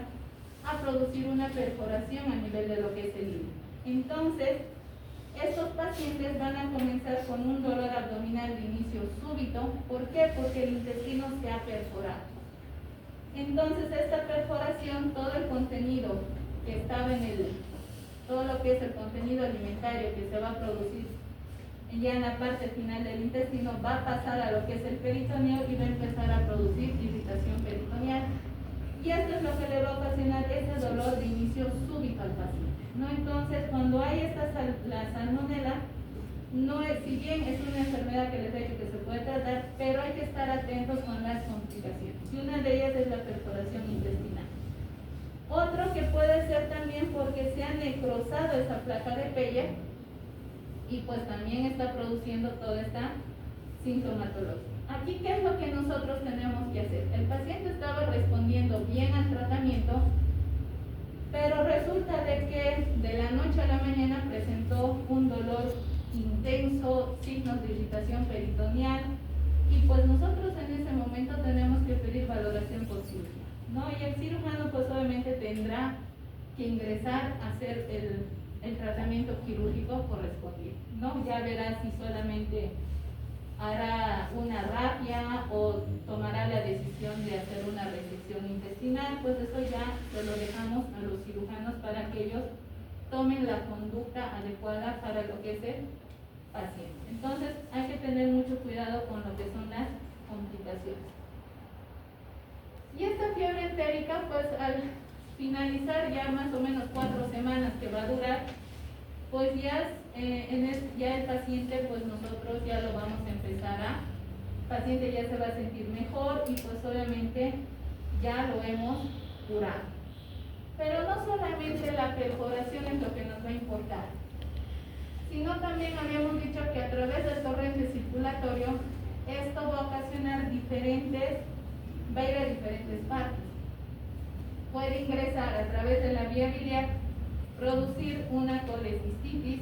[SPEAKER 1] a producir una perforación a nivel de lo que es el ilion. Entonces, estos pacientes van a comenzar con un dolor abdominal de inicio súbito. ¿Por qué? Porque el intestino se ha perforado. Entonces, esta perforación, todo el contenido que estaba todo lo que es el contenido alimentario que se va a producir ya en la parte final del intestino, va a pasar a lo que es el peritoneo y va a empezar a producir irritación peritoneal. Y esto es lo que le va a ocasionar ese dolor de inicio súbito al paciente, ¿no? Entonces, cuando hay la salmonela, no es, si bien es una enfermedad que les he dicho que se puede tratar, pero hay que estar atentos con las complicaciones. Y una de ellas es la perforación intestinal. Otro que puede ser también porque se ha necrosado esa placa de Peyer y pues también está produciendo toda esta sintomatología. Aquí, ¿qué es lo que nosotros tenemos que hacer? El paciente estaba respondiendo bien al tratamiento, pero resulta de que de la noche a la mañana presentó un dolor intenso, signos de irritación peritoneal, y pues nosotros en ese momento tenemos que pedir valoración por cirugía, ¿no? Y el cirujano pues obviamente tendrá que ingresar a hacer el tratamiento quirúrgico correspondiente, ¿no? Ya verá si solamente hará una rapia o tomará la decisión de hacer una resección intestinal. Pues eso ya se lo dejamos a los cirujanos para que ellos tomen la conducta adecuada para lo que es el paciente. Entonces hay que tener mucho cuidado con lo que son las complicaciones. Y esta fiebre entérica, pues al finalizar ya más o menos 4 semanas que va a durar, pues ya, ya el paciente, pues nosotros ya lo vamos a empezar el paciente ya se va a sentir mejor y pues obviamente ya lo hemos curado. Pero no solamente la perforación es lo que nos va a importar, sino también habíamos dicho que a través del torrente circulatorio esto va a ocasionar va a ir a diferentes partes. Puede ingresar a través de la vía biliar, producir una colecistitis.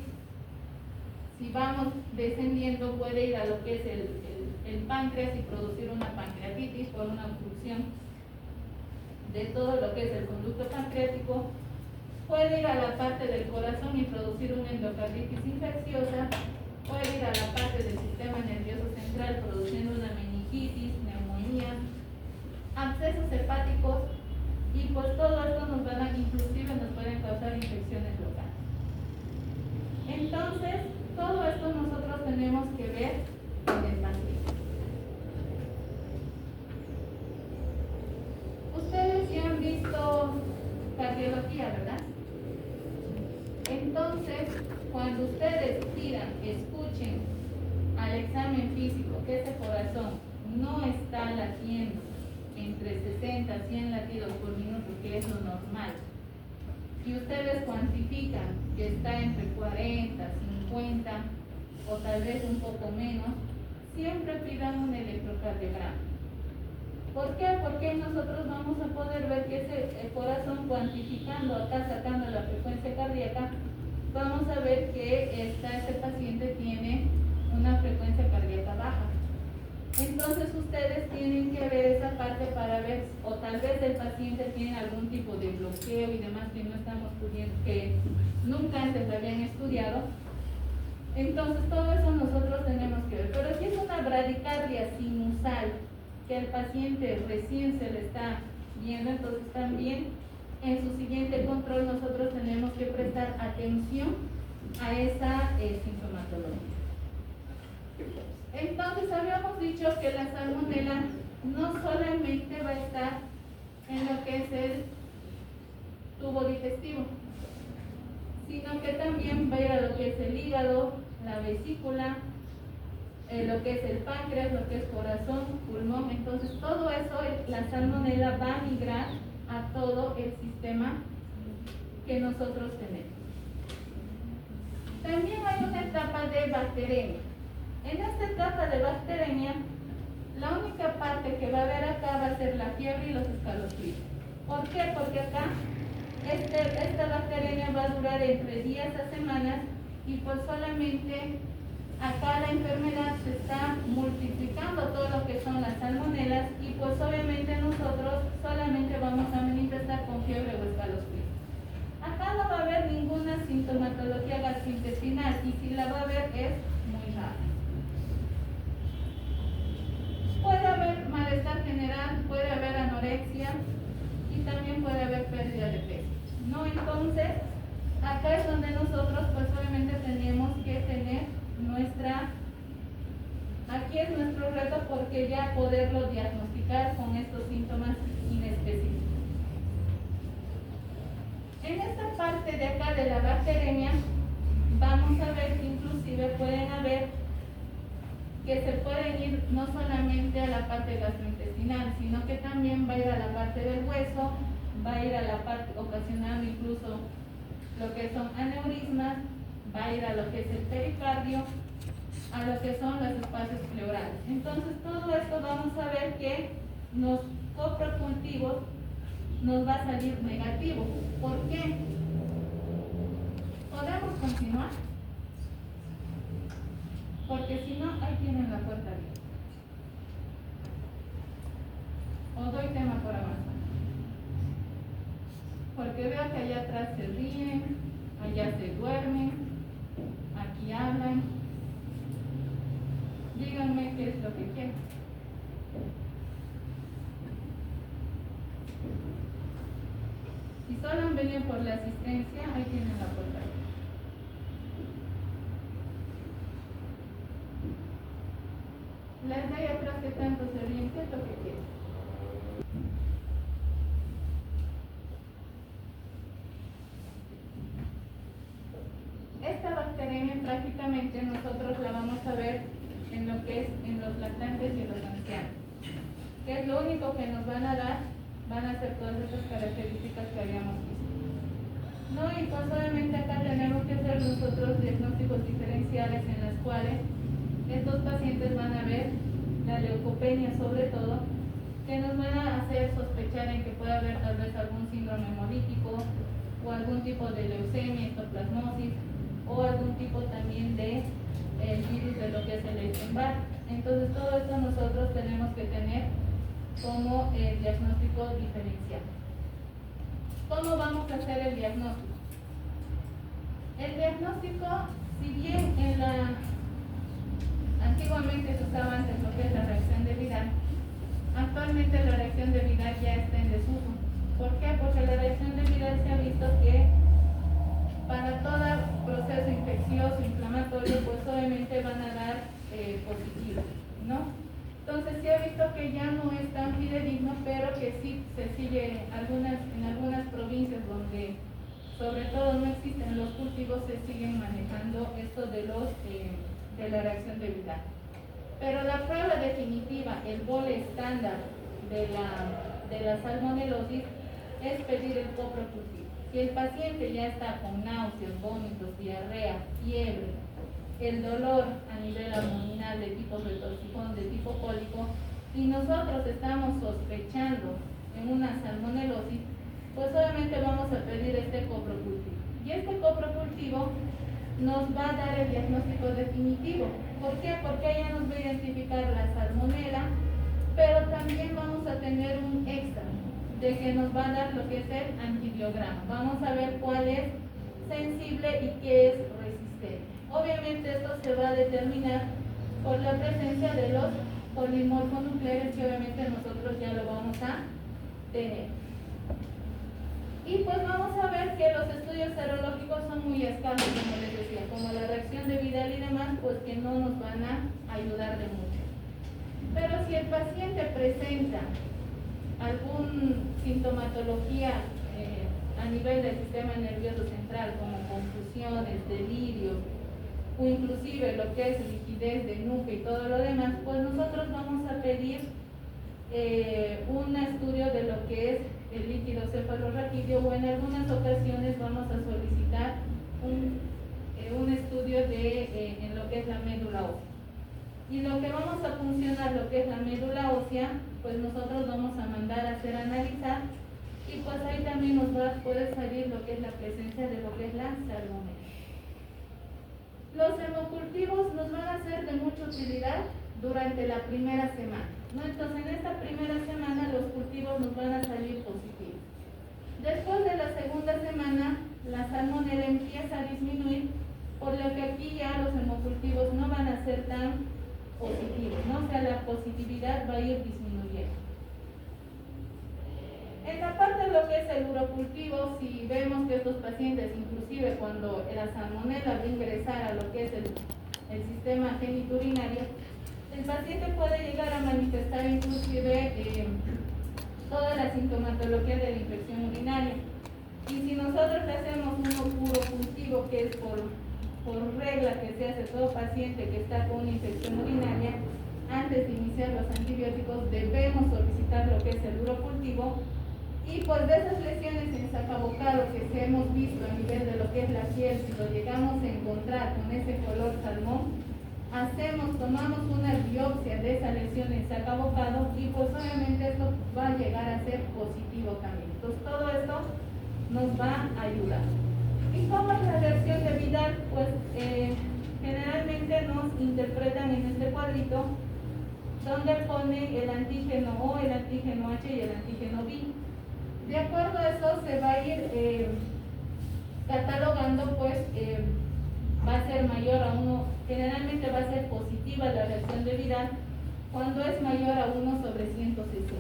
[SPEAKER 1] Si vamos descendiendo, puede ir a lo que es el páncreas y producir una pancreatitis por una obstrucción de todo lo que es el conducto pancreático. Puede ir a la parte del corazón y producir una endocarditis infecciosa. Puede ir a la parte del sistema nervioso central produciendo una meningitis, neumonía, abscesos hepáticos y pues todo esto inclusive nos pueden causar infecciones locales. Entonces, todo esto nosotros tenemos que ver en el paciente. Ustedes ya han visto cardiología, ¿verdad? Entonces, cuando ustedes pidan, escuchen al examen físico que ese corazón no está latiendo entre 60 a 100 latidos por minuto, que es lo normal, y ustedes cuantifican que está entre 40, 50 o tal vez un poco menos, siempre pidan un electrocardiograma. ¿Por qué? Porque nosotros vamos a poder ver que ese corazón, cuantificando acá, sacando la frecuencia cardíaca, vamos a ver que ese paciente tiene una frecuencia cardíaca baja. Entonces ustedes tienen que ver esa parte para ver, o tal vez el paciente tiene algún tipo de bloqueo y demás que no estamos pudiendo, que nunca antes lo habían estudiado. Entonces todo eso nosotros tenemos que ver. Pero si es una bradicardia sinusal que el paciente recién se le está viendo, entonces también en su siguiente control nosotros tenemos que prestar atención a esa sintomatología. Entonces habíamos dicho que la salmonela no solamente va a estar en lo que es el tubo digestivo, sino que también va a ir a lo que es el hígado, la vesícula, lo que es el páncreas, lo que es corazón, pulmón. Entonces todo eso, la salmonela va a migrar a todo el sistema que nosotros tenemos. También hay una etapa de bacteremia. En esta etapa de bacteremia, la única parte que va a haber acá va a ser la fiebre y los escalofríos. ¿Por qué? Porque acá esta bacteremia va a durar entre días a semanas y pues solamente acá la enfermedad se está multiplicando todo lo que son las salmonelas y pues obviamente nosotros solamente vamos a manifestar con fiebre o escalofríos. Acá no va a haber ninguna sintomatología gastrointestinal y si la va a haber es muy rara. Puede haber malestar general, puede haber anorexia y también puede haber pérdida de peso. ¿No? Entonces, acá es donde nosotros pues obviamente tenemos que tener aquí es nuestro reto porque ya poderlo diagnosticar con estos síntomas inespecíficos. En esta parte de acá de la bacteremia, vamos a ver que inclusive pueden haber que se pueden ir no solamente a la parte gastrointestinal, sino que también va a ir a la parte del hueso, va a ir a la parte ocasionando incluso lo que son aneurismas, va a ir a lo que es el pericardio, a lo que son los espacios pleurales. Entonces todo esto vamos a ver que los coprocultivos nos va a salir negativo. ¿Por qué? ¿Podemos continuar? Porque si no, ahí tienen la puerta abierta. O doy tema por avanzar. Porque veo que allá atrás se ríen, allá se duermen, aquí hablan. Díganme qué es lo que quieren. Si solo han venido por la asistencia, ahí tienen la puerta abierta. Las de ahí atrás que tanto se ríen, ¿qué es lo que quieren? Esta bacteria prácticamente nosotros la vamos a ver en lo que es en los lactantes y en los ancianos, que es lo único que nos van a dar, van a ser todas esas características que habíamos visto. No, y pues obviamente acá tenemos que hacer nosotros diagnósticos diferenciales en las cuales estos pacientes van a ver la leucopenia sobre todo, que nos van a hacer sospechar en que puede haber tal vez algún síndrome hemolítico o algún tipo de leucemia, histoplasmosis o algún tipo también de virus de lo que es el Epstein-Barr. Entonces todo esto nosotros tenemos que tener como diagnóstico diferencial. ¿Cómo vamos a hacer el diagnóstico? El diagnóstico, si bien antiguamente se usaba antes lo que es la reacción de Vidal, actualmente la reacción de Vidal ya está en desuso. ¿Por qué? Porque la reacción de Vidal se ha visto que para todo proceso infeccioso, inflamatorio, pues obviamente van a dar positivo, ¿no? Entonces sí he visto que ya no es tan fidedigno, pero que sí se sigue en algunas provincias donde sobre todo no existen los cultivos, se siguen manejando esto de la reacción de Vidal. Pero la prueba definitiva, el bole estándar de la salmonelosis es pedir el coprocultivo. Si el paciente ya está con náuseas, vómitos, diarrea, fiebre, el dolor a nivel abdominal de tipo retorcijón, de tipo cólico, y nosotros estamos sospechando en una salmonelosis, pues obviamente vamos a pedir este coprocultivo. Y este coprocultivo nos va a dar el diagnóstico definitivo. ¿Por qué? Porque ella nos va a identificar la salmonela, pero también vamos a tener un extra de que nos va a dar lo que es el antibiograma. Vamos a ver cuál es sensible y qué es resistente. Obviamente esto se va a determinar por la presencia de los polimorfonucleares, que obviamente nosotros ya lo vamos a tener. Y pues vamos a ver que los estudios serológicos son muy escasos, como les decía, como la reacción de Vidal y demás, pues que no nos van a ayudar de mucho. Pero si el paciente presenta alguna sintomatología a nivel del sistema nervioso central, como confusiones, delirios, o inclusive lo que es rigidez de nuca y todo lo demás, pues nosotros vamos a pedir un estudio de lo que es el líquido cefalorraquídeo, o en algunas ocasiones vamos a solicitar un estudio en lo que es la médula ósea. Y lo que vamos a funcionar, lo que es la médula ósea, pues nosotros vamos a mandar a hacer analizar, y pues ahí también nos va a poder salir lo que es la presencia de lo que es la salmonela. Los hemocultivos nos van a ser de mucha utilidad durante la primera semana, ¿no? Entonces en esta primera semana los cultivos nos van a salir positivos. Después de la segunda semana la salmonela empieza a disminuir, por lo que aquí ya los hemocultivos no van a ser tan positivos, ¿no? O sea, la positividad va a ir disminuyendo. En la parte de lo que es el urocultivo, si vemos que estos pacientes, inclusive cuando la salmonela va a ingresar a lo que es el sistema geniturinario, el paciente puede llegar a manifestar inclusive toda la sintomatología de la infección urinaria. Y si nosotros le hacemos un urocultivo, que es por regla que se hace todo paciente que está con una infección urinaria, antes de iniciar los antibióticos debemos solicitar lo que es el urocultivo. Y pues de esas lesiones en sacabocado que se hemos visto a nivel de lo que es la piel, si lo llegamos a encontrar con ese color salmón, tomamos una biopsia de esa lesión en sacabocado, y pues obviamente esto va a llegar a ser positivo también. Entonces todo esto nos va a ayudar. ¿Y cómo es la reacción de Vidal? Pues generalmente nos interpretan en este cuadrito donde pone el antígeno O, el antígeno H y el antígeno B. De acuerdo a eso se va a ir catalogando, pues va a ser mayor a 1, generalmente va a ser positiva la reacción de Vidal cuando es mayor a 1 sobre 160,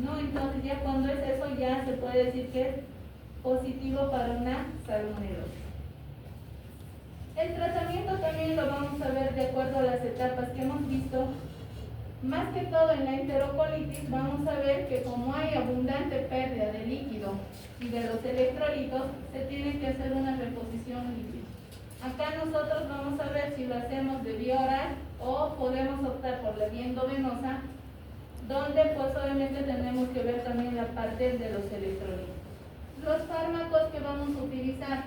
[SPEAKER 1] ¿no? Entonces ya cuando es eso ya se puede decir que es positivo para una salmonelosis. El tratamiento también lo vamos a ver de acuerdo a las etapas que hemos visto. más que todo en la enterocolitis vamos a ver que como hay abundante pérdida de líquido y de los electrolitos, se tiene que hacer una reposición líquida. Acá nosotros vamos a ver si lo hacemos de vía oral o podemos optar por la vía endovenosa, donde pues obviamente tenemos que ver también la parte de los electrolitos. Los fármacos que vamos a utilizar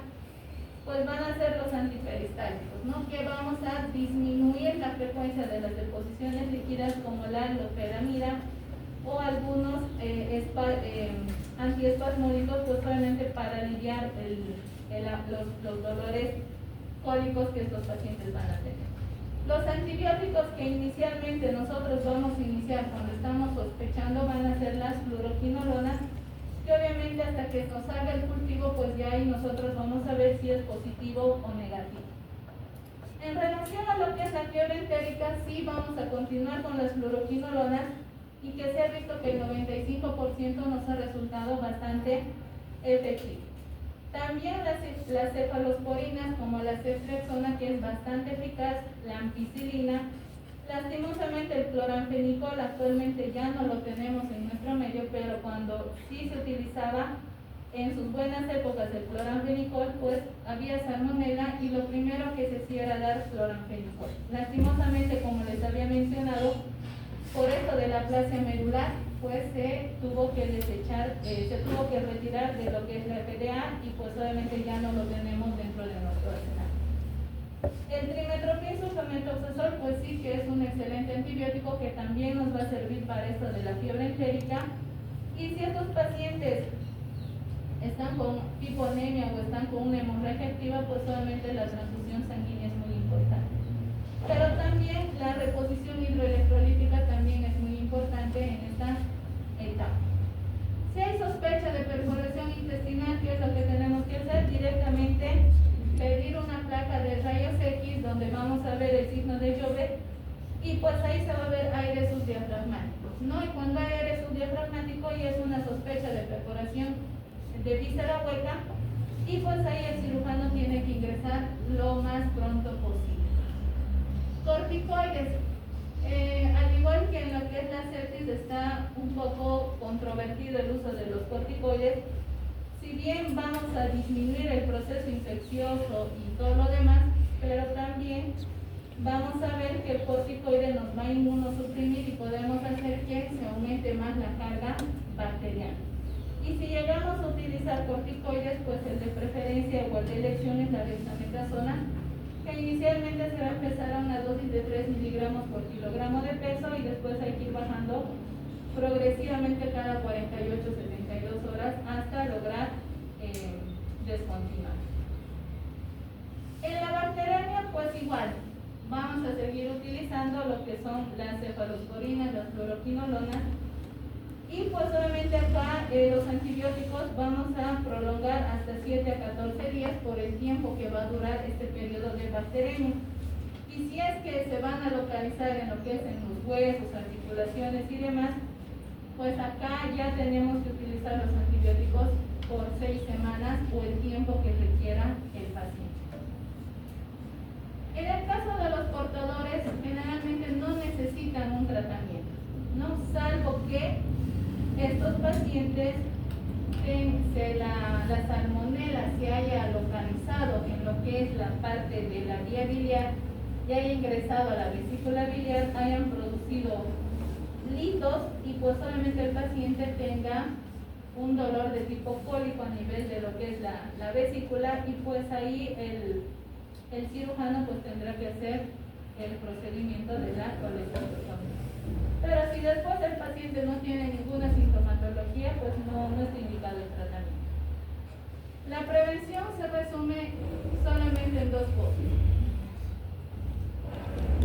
[SPEAKER 1] pues van a ser los antiperistálticos, ¿no? Que vamos a disminuir la frecuencia de las deposiciones líquidas como la loperamida o algunos antiespasmódicos, pues obviamente para aliviar los dolores cólicos que estos pacientes van a tener. Los antibióticos que inicialmente nosotros vamos a iniciar cuando estamos sospechando van a ser las fluoroquinolonas, que obviamente hasta que nos haga el cultivo, pues ya ahí nosotros vamos a ver si es positivo o negativo. En relación a lo que es la fiebre entérica, sí vamos a continuar con las fluoroquinolonas y que se ha visto que el 95% nos ha resultado bastante efectivo. También las cefalosporinas como la ceftriaxona, que es bastante eficaz, la ampicilina. Lastimosamente el cloranfenicol actualmente ya no lo tenemos en nuestro medio, pero cuando sí se utilizaba en sus buenas épocas el cloranfenicol, pues había salmonela y lo primero que se hacía era dar cloranfenicol. Lastimosamente, como les había mencionado, por esto de la aplasia medular, pues se tuvo que desechar, se tuvo que retirar de lo que es la FDA y pues obviamente ya no lo tenemos dentro de nuestro arsenal. El trimestoprim sulfamethoxazol, pues sí que es un excelente antibiótico que también nos va a servir para esto de la fiebre entérica. Y si estos pacientes están con hiponemia o están con una hemorragia activa, pues obviamente la transfusión sanguínea es muy importante. Pero también la reposición hidroelectrolítica también es muy importante en esta etapa. Si hay sospecha de perforación intestinal, ¿qué es lo que tenemos que hacer? Directamente pedir una placa de rayos X donde vamos a ver el signo de Joubert y pues ahí se va a ver aire subdiafragmático, ¿no? Y cuando hay aire subdiafragmático y es una sospecha de perforación de víscera hueca y pues ahí el cirujano tiene que ingresar lo más pronto posible. Corticoides. Al igual que en lo que es la sepsis está un poco controvertido el uso de los corticoides. Si bien vamos a disminuir el proceso infeccioso y todo lo demás, pero también vamos a ver que el corticoide nos va a inmunosuprimir y podemos hacer que se aumente más la carga bacteriana. Y si llegamos a utilizar corticoides, pues el de preferencia o el de elección es la dexametasona, que inicialmente se va a empezar a una dosis de 3 miligramos por kilogramo de peso y después hay que ir bajando progresivamente cada 48-72 horas hasta lograr descontinuar. En la bacteremia, pues igual, vamos a seguir utilizando lo que son las cefalosporinas, las fluoroquinolonas y pues obviamente acá los antibióticos vamos a prolongar hasta 7 a 14 días por el tiempo que va a durar este periodo de bacteremia. Y si es que se van a localizar en lo que es en los huesos, articulaciones y demás, pues acá ya tenemos que utilizar los antibióticos por 6 semanas o el tiempo que requiera el paciente. En el caso de los portadores, generalmente no necesitan un tratamiento, ¿no? Salvo que estos pacientes la salmonela se haya localizado en lo que es la parte de la vía biliar y haya ingresado a la vesícula biliar, hayan producido litos y pues obviamente el paciente tenga un dolor de tipo cólico a nivel de lo que es la vesícula y pues ahí el cirujano pues tendrá que hacer el procedimiento de la colectotomía. Pero si después el paciente no tiene ninguna sintomatología, pues no está indicado el tratamiento. La prevención se resume solamente en 2 cosas.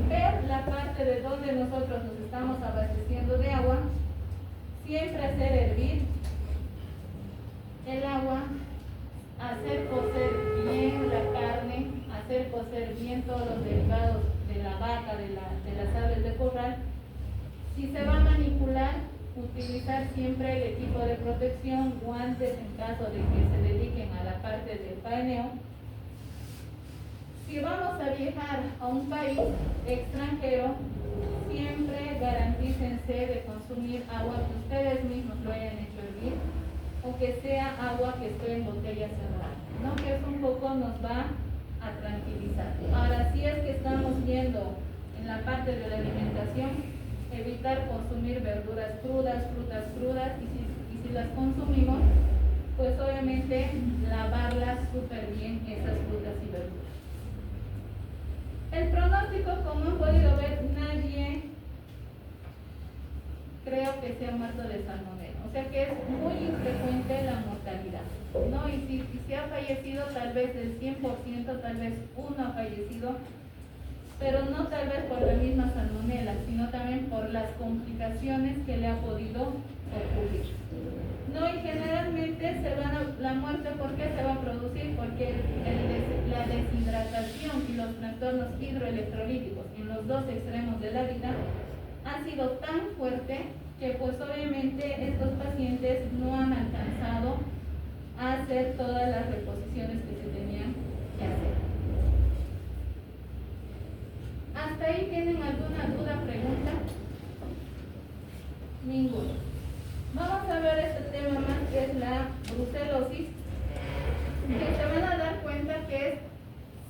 [SPEAKER 1] Ver la parte de donde nosotros nos estamos abasteciendo de agua, siempre hacer hervir el agua, hacer cocer bien la carne, hacer cocer bien todos los derivados de la vaca, de las aves de corral. Si se va a manipular, utilizar siempre el equipo de protección, guantes en caso de que se dediquen a la parte del faeneo. Si vamos a viajar a un país extranjero, siempre garantícense de consumir agua que ustedes mismos lo hayan hecho hervir o que sea agua que esté en botella cerrada, ¿no? Que eso un poco nos va a tranquilizar. Ahora, si es que estamos viendo en la parte de la alimentación, evitar consumir verduras crudas, frutas crudas, y si las consumimos, pues obviamente lavarlas súper bien esas frutas y verduras. El pronóstico, como han podido ver, nadie creo que se ha muerto de salmonela, o sea que es muy infrecuente la mortalidad, ¿no? Y si se ha fallecido, tal vez del 100%, tal vez uno ha fallecido, pero no tal vez por la misma salmonela, sino también por las complicaciones que le ha podido ocurrir. No, y generalmente la muerte, ¿por qué se va a producir? Porque la deshidratación y los trastornos hidroelectrolíticos en los dos extremos de la vida ha sido tan fuerte que pues obviamente estos pacientes no han alcanzado a hacer todas las reposiciones que se tenían que hacer. ¿Hasta ahí tienen alguna duda, pregunta? Ninguno. Vamos a ver este tema más, que es la brucelosis, que se van a dar cuenta que es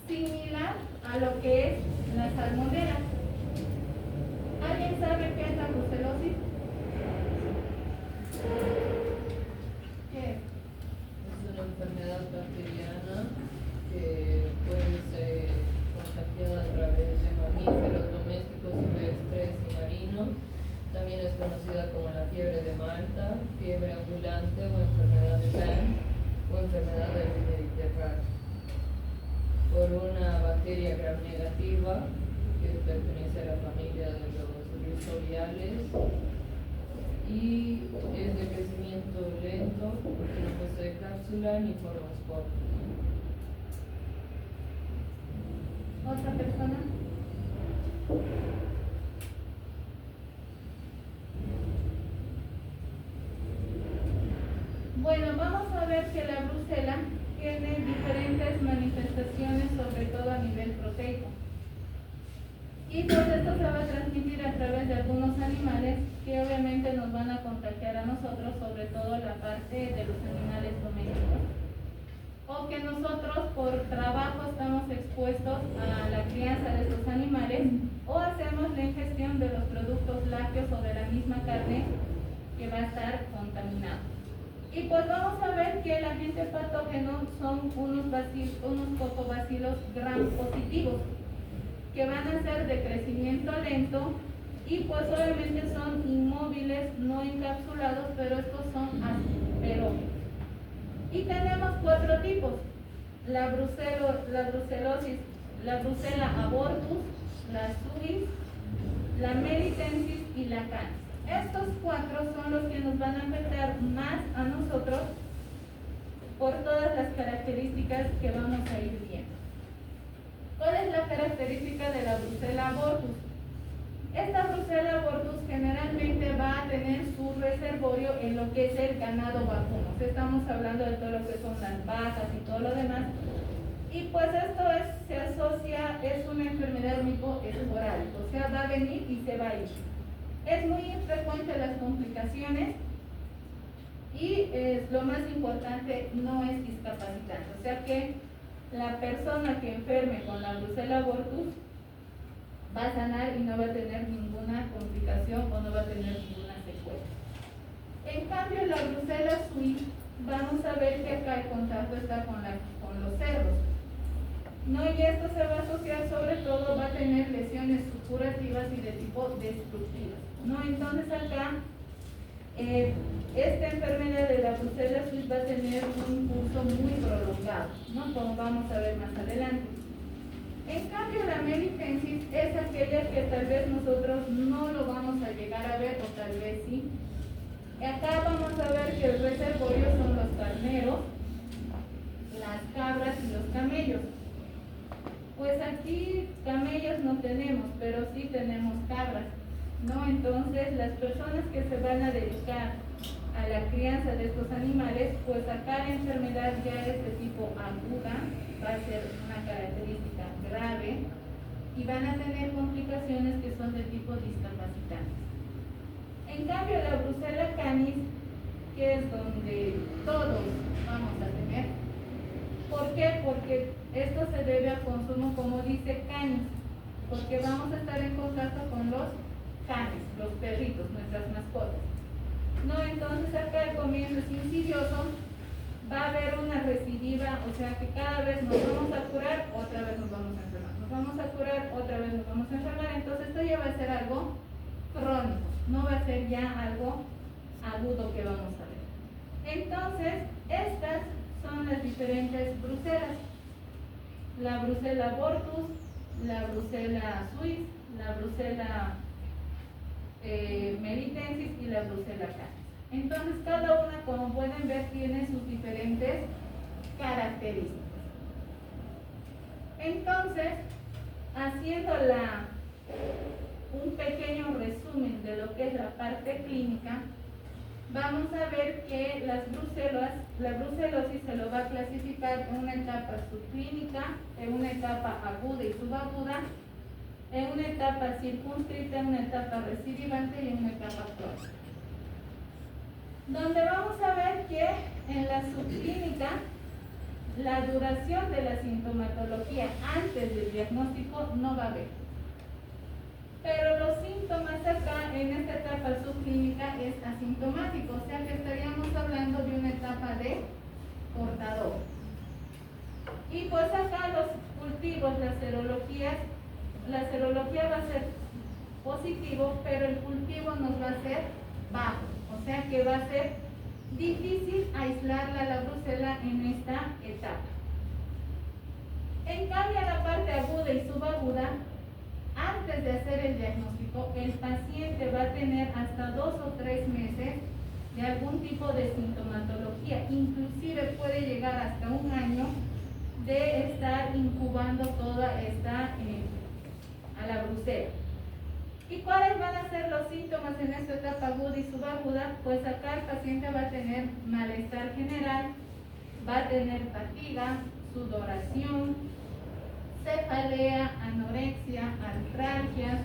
[SPEAKER 1] similar a lo que es la salmonela. ¿Alguien sabe qué es la brucelosis? ¿Qué es?
[SPEAKER 4] Es una enfermedad bacteriana que puede ser contagiada a través de mamíferos domésticos, silvestres y marinos. También es conocida como la fiebre de Malta, fiebre ambulante o enfermedad de Lyme o enfermedad del Mediterráneo, por una bacteria gram negativa que pertenece a la familia de los rhizoliales y es de crecimiento lento porque no posee cápsula ni forma spore.
[SPEAKER 1] ¿Otra persona? Bueno, vamos a ver que la brucela tiene diferentes manifestaciones, sobre todo a nivel proteico. Y pues esto se va a transmitir a través de algunos animales que obviamente nos van a contagiar a nosotros, sobre todo la parte de los animales domésticos. O que nosotros por trabajo estamos expuestos a la crianza de estos animales o hacemos la ingestión de los productos lácteos o de la misma carne que va a estar contaminado. Y pues vamos a ver que el agente patógeno son unos cocobacilos gram positivos, que van a ser de crecimiento lento y pues obviamente son inmóviles, no encapsulados, pero estos son asperógenos. Y tenemos 4 tipos: la brucelosis, la brucella abortus, la suis, la melitensis y la canis. Estos 4 son los que nos van a afectar más a nosotros por todas las características que vamos a ir viendo. ¿Cuál es la característica de la brucella abortus? Esta brucella abortus generalmente va a tener su reservorio en lo que es el ganado vacuno. Estamos hablando de todo lo que son las vacas y todo lo demás. Y pues esto se asocia, es una enfermedad tipo esporádica, o sea, va a venir y se va a ir. Es muy infrecuente las complicaciones y lo más importante, no es discapacitante. O sea que la persona que enferme con la brucella abortus va a sanar y no va a tener ninguna complicación o no va a tener ninguna secuela. En cambio, la brucella suis, vamos a ver que acá el contacto está con los cerdos, ¿no? Y esto se va a asociar, sobre todo, va a tener lesiones supurativas y de tipo destructivas, ¿no? Entonces acá, esta enfermedad de la brucella suis va a tener un curso muy prolongado, ¿no? Como vamos a ver más adelante. En cambio, la melitensis es aquella que tal vez nosotros no lo vamos a llegar a ver, o tal vez sí. Acá vamos a ver que el reservorio son los carneros, las cabras y los camellos. Pues aquí camellos no tenemos, pero sí tenemos cabras, ¿no? Entonces, las personas que se van a dedicar a la crianza de estos animales, pues acá la enfermedad ya es de tipo aguda, va a ser una característica grave, y van a tener complicaciones que son de tipo discapacitantes. En cambio, la brucela canis, que es donde todos vamos a tener, ¿por qué? Porque esto se debe al consumo, como dice, canis, porque vamos a estar en contacto con los canis, los perritos, nuestras mascotas. No, entonces acá el comienzo es insidioso, va a haber una recidiva, o sea que cada vez nos vamos a curar, otra vez nos vamos a enfermar, nos vamos a curar, otra vez nos vamos a enfermar, entonces esto ya va a ser algo crónico, no va a ser ya algo agudo que vamos a ver. Entonces, estas son las diferentes brucelas: la brucela abortus, la brucela suis, la brucela meritensis y la brucela canis. Entonces, cada una, como pueden ver, tiene sus diferentes características. Entonces, haciendo un pequeño resumen de lo que es la parte clínica, vamos a ver que la brucelosis se lo va a clasificar en una etapa subclínica, en una etapa aguda y subaguda, en una etapa circunscrita, en una etapa recidivante y en una etapa crónica. Donde vamos a ver que en la subclínica la duración de la sintomatología antes del diagnóstico no va a haber. Pero los síntomas acá en esta etapa subclínica es asintomático, o sea que estaríamos hablando de una etapa de portador. Y pues acá los cultivos, la serología va a ser positivo, pero el cultivo nos va a ser bajo, o sea que va a ser difícil aislarla a la brucela en esta etapa. En cambio, en la parte aguda y subaguda, antes de hacer el diagnóstico, el paciente va a tener hasta 2 o 3 meses de algún tipo de sintomatología, inclusive puede llegar hasta 1 año de estar incubando toda esta a la brucela. ¿Y cuáles van a ser los síntomas en esta etapa aguda y subaguda? Pues acá el paciente va a tener malestar general, va a tener fatiga, sudoración, cefalea, anorexia, artralgia,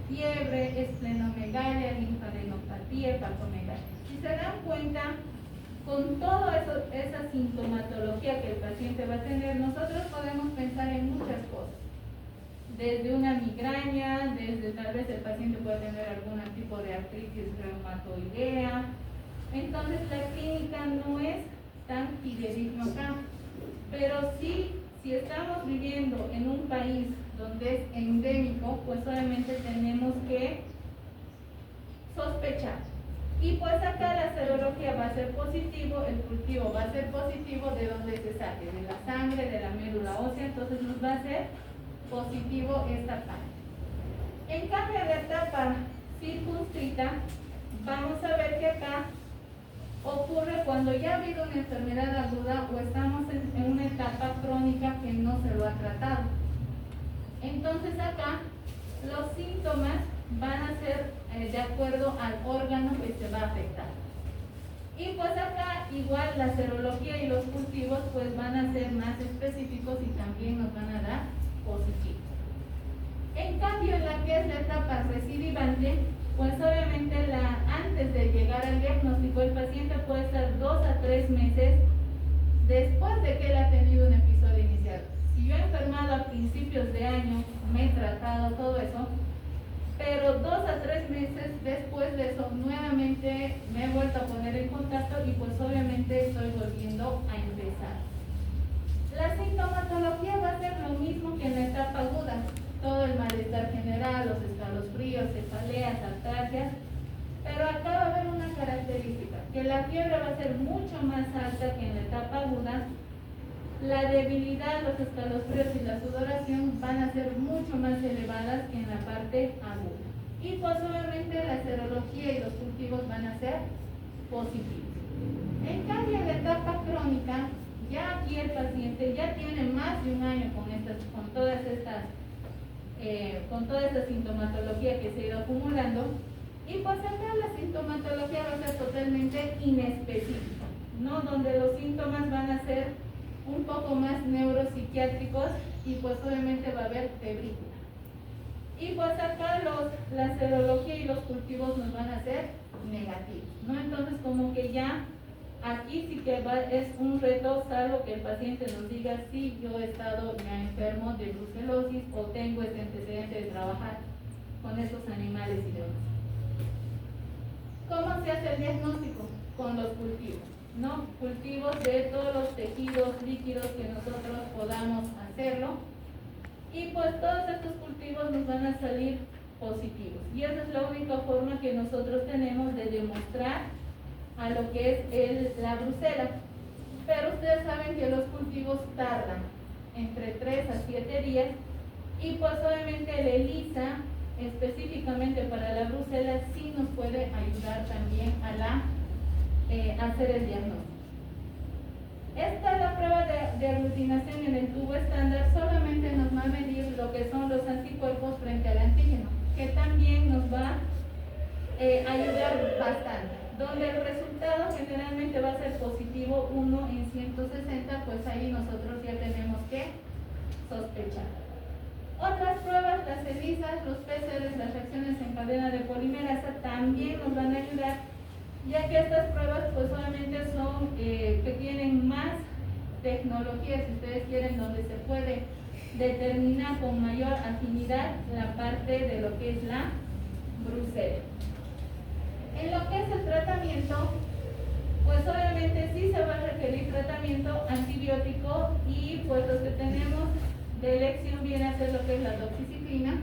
[SPEAKER 1] fiebre, esplenomegalia, linfadenopatía, hepatomegalia. Si se dan cuenta, con toda esa sintomatología que el paciente va a tener, nosotros podemos pensar en muchas cosas. Desde una migraña, desde tal vez el paciente puede tener algún tipo de artritis reumatoidea. Entonces la clínica no es tan fidedigno acá, pero sí, si estamos viviendo en un país donde es endémico, pues obviamente tenemos que sospechar. Y pues acá la serología va a ser positivo, el cultivo va a ser positivo de donde se saque, de la sangre, de la médula ósea, entonces nos va a ser positivo esta parte. En cambio, en la etapa circunscrita, vamos a ver que acá ocurre cuando ya ha habido una enfermedad aguda o estamos en una etapa crónica que no se lo ha tratado. Entonces acá los síntomas van a ser de acuerdo al órgano que se va a afectar. Y pues acá igual la serología y los cultivos pues van a ser más específicos y también nos van a dar positivo. En cambio, en la que es la etapa recidivante, pues obviamente antes de llegar al diagnóstico, el paciente puede estar 2 a 3 meses después de que él ha tenido un episodio inicial. Si yo he enfermado a principios de año, me he tratado todo eso, pero 2 a 3 meses después de eso, nuevamente me he vuelto a poner en contacto y pues obviamente estoy volviendo a empezar. La sintomatología va a ser lo mismo que en la etapa aguda, todo el malestar general, los escalofríos, cefaleas, artralgias, pero acá va a haber una característica, que la fiebre va a ser mucho más alta que en la etapa aguda, la debilidad, los escalofríos y la sudoración van a ser mucho más elevadas que en la parte aguda. Y pues obviamente la serología y los cultivos van a ser positivos. En cambio, en la etapa crónica, ya aquí el paciente ya tiene más de 1 año con toda esta sintomatología que se ha ido acumulando, y pues acá la sintomatología va a ser totalmente inespecífica, ¿no? Donde los síntomas van a ser un poco más neuropsiquiátricos y pues obviamente va a haber febrícula. Y pues acá la serología y los cultivos nos van a ser negativos, ¿no? Entonces como que ya aquí sí que es un reto, salvo que el paciente nos diga sí, yo he estado ya enfermo de brucelosis o tengo este antecedente de trabajar con estos animales y demás. ¿Cómo se hace el diagnóstico? Con los cultivos, ¿no? Cultivos de todos los tejidos líquidos que nosotros podamos hacerlo. Y pues todos estos cultivos nos van a salir positivos. Y esa es la única forma que nosotros tenemos de demostrar a lo que es la brucela. Pero ustedes saben que los cultivos tardan entre 3 a 7 días y pues obviamente el ELISA específicamente para la brucela sí nos puede ayudar también a hacer el diagnóstico. Esta es la prueba de aglutinación en el tubo estándar, solamente nos va a medir lo que son los anticuerpos frente al antígeno, que también nos va a ayudar bastante. Donde el resultado generalmente va a ser positivo 1 en 160, pues ahí nosotros ya tenemos que sospechar. Otras pruebas, las ELISAs, los PCRs, las reacciones en cadena de polimerasa también nos van a ayudar, ya que estas pruebas pues solamente son que tienen más tecnología, si ustedes quieren, donde se puede determinar con mayor afinidad la parte de lo que es la brucela. En lo que es el tratamiento, pues obviamente sí se va a requerir tratamiento antibiótico y pues lo que tenemos de elección viene a ser lo que es la doxiciclina,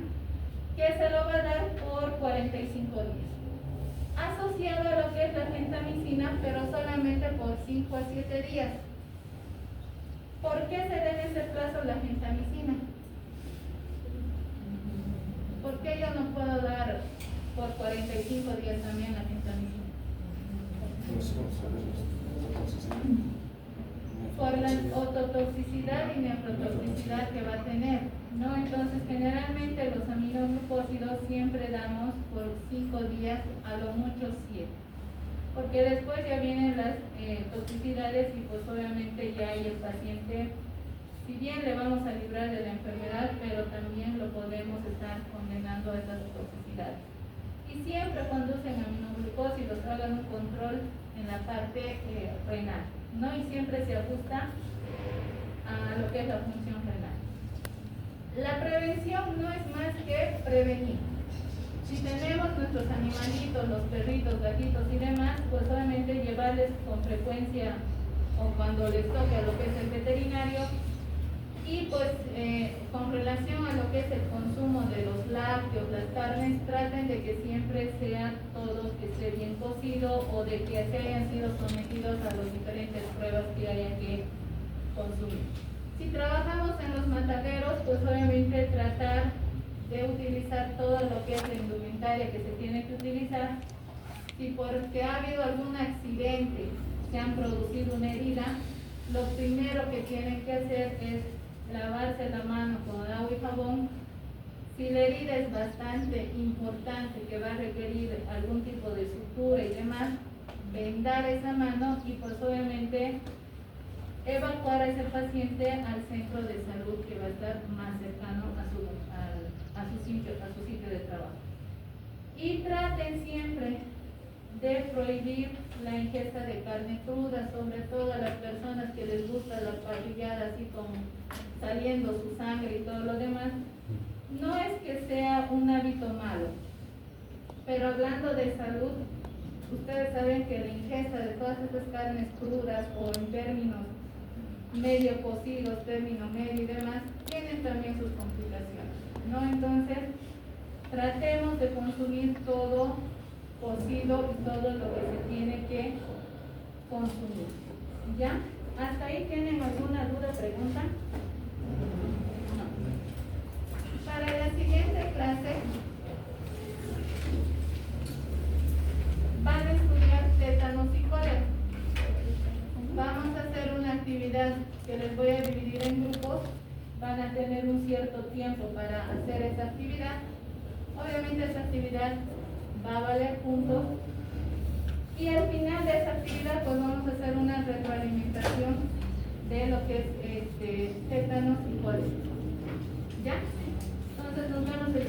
[SPEAKER 1] que se lo va a dar por 45 días. Asociado a lo que es la gentamicina, pero solamente por 5 a 7 días. ¿Por qué se da en ese plazo la gentamicina? ¿Por qué yo no puedo dar por 45 días también la gentamicina? Por la ototoxicidad y nefrotoxicidad que va a tener, ¿no? Entonces generalmente los aminoglucósidos siempre damos por 5 días, a lo mucho 7, porque después ya vienen las toxicidades y pues obviamente ya hay el paciente, si bien le vamos a librar de la enfermedad, pero también lo podemos estar condenando a esas toxicidades. Y siempre cuando usen aminoglucósidos hagan un control en la parte renal, ¿no? Y siempre se ajusta a lo que es la función renal. La prevención no es más que prevenir. Si tenemos nuestros animalitos, los perritos, gatitos y demás, pues solamente llevarles con frecuencia o cuando les toque a lo que es el veterinario. Y pues con relación a lo que es el consumo de los lácteos, las carnes, traten de que siempre sea todo que esté bien cocido o de que se hayan sido sometidos a las diferentes pruebas que haya que consumir. Si trabajamos en los mataderos, pues obviamente tratar de utilizar todo lo que es la indumentaria que se tiene que utilizar. Si porque ha habido algún accidente, se han producido una herida, lo primero que tienen que hacer es lavarse la mano con agua y jabón. Si la herida es bastante importante, que va a requerir algún tipo de sutura y demás, vendar esa mano y pues obviamente evacuar a ese paciente al centro de salud que va a estar más cercano a su sitio de trabajo. Y traten siempre de prohibir la ingesta de carne cruda, sobre todo a las personas que les gusta la parrillada así como saliendo su sangre y todo lo demás. No es que sea un hábito malo, pero hablando de salud, ustedes saben que la ingesta de todas estas carnes crudas o en términos medio cocidos, término medio y demás, tienen también sus complicaciones, ¿no? Entonces, tratemos de consumir todo cocido y todo lo que se tiene que consumir. ¿Ya? ¿Hasta ahí tienen alguna duda, pregunta? No. Para la siguiente clase van a estudiar tétanos y cólera. Vamos a hacer una actividad que les voy a dividir en grupos. Van a tener un cierto tiempo para hacer esa actividad. Obviamente esa actividad va a valer puntos. Y al final de esa actividad pues vamos a hacer una retroalimentación de lo que es tétanos y cólera. ¿Ya? Entonces nos vemos el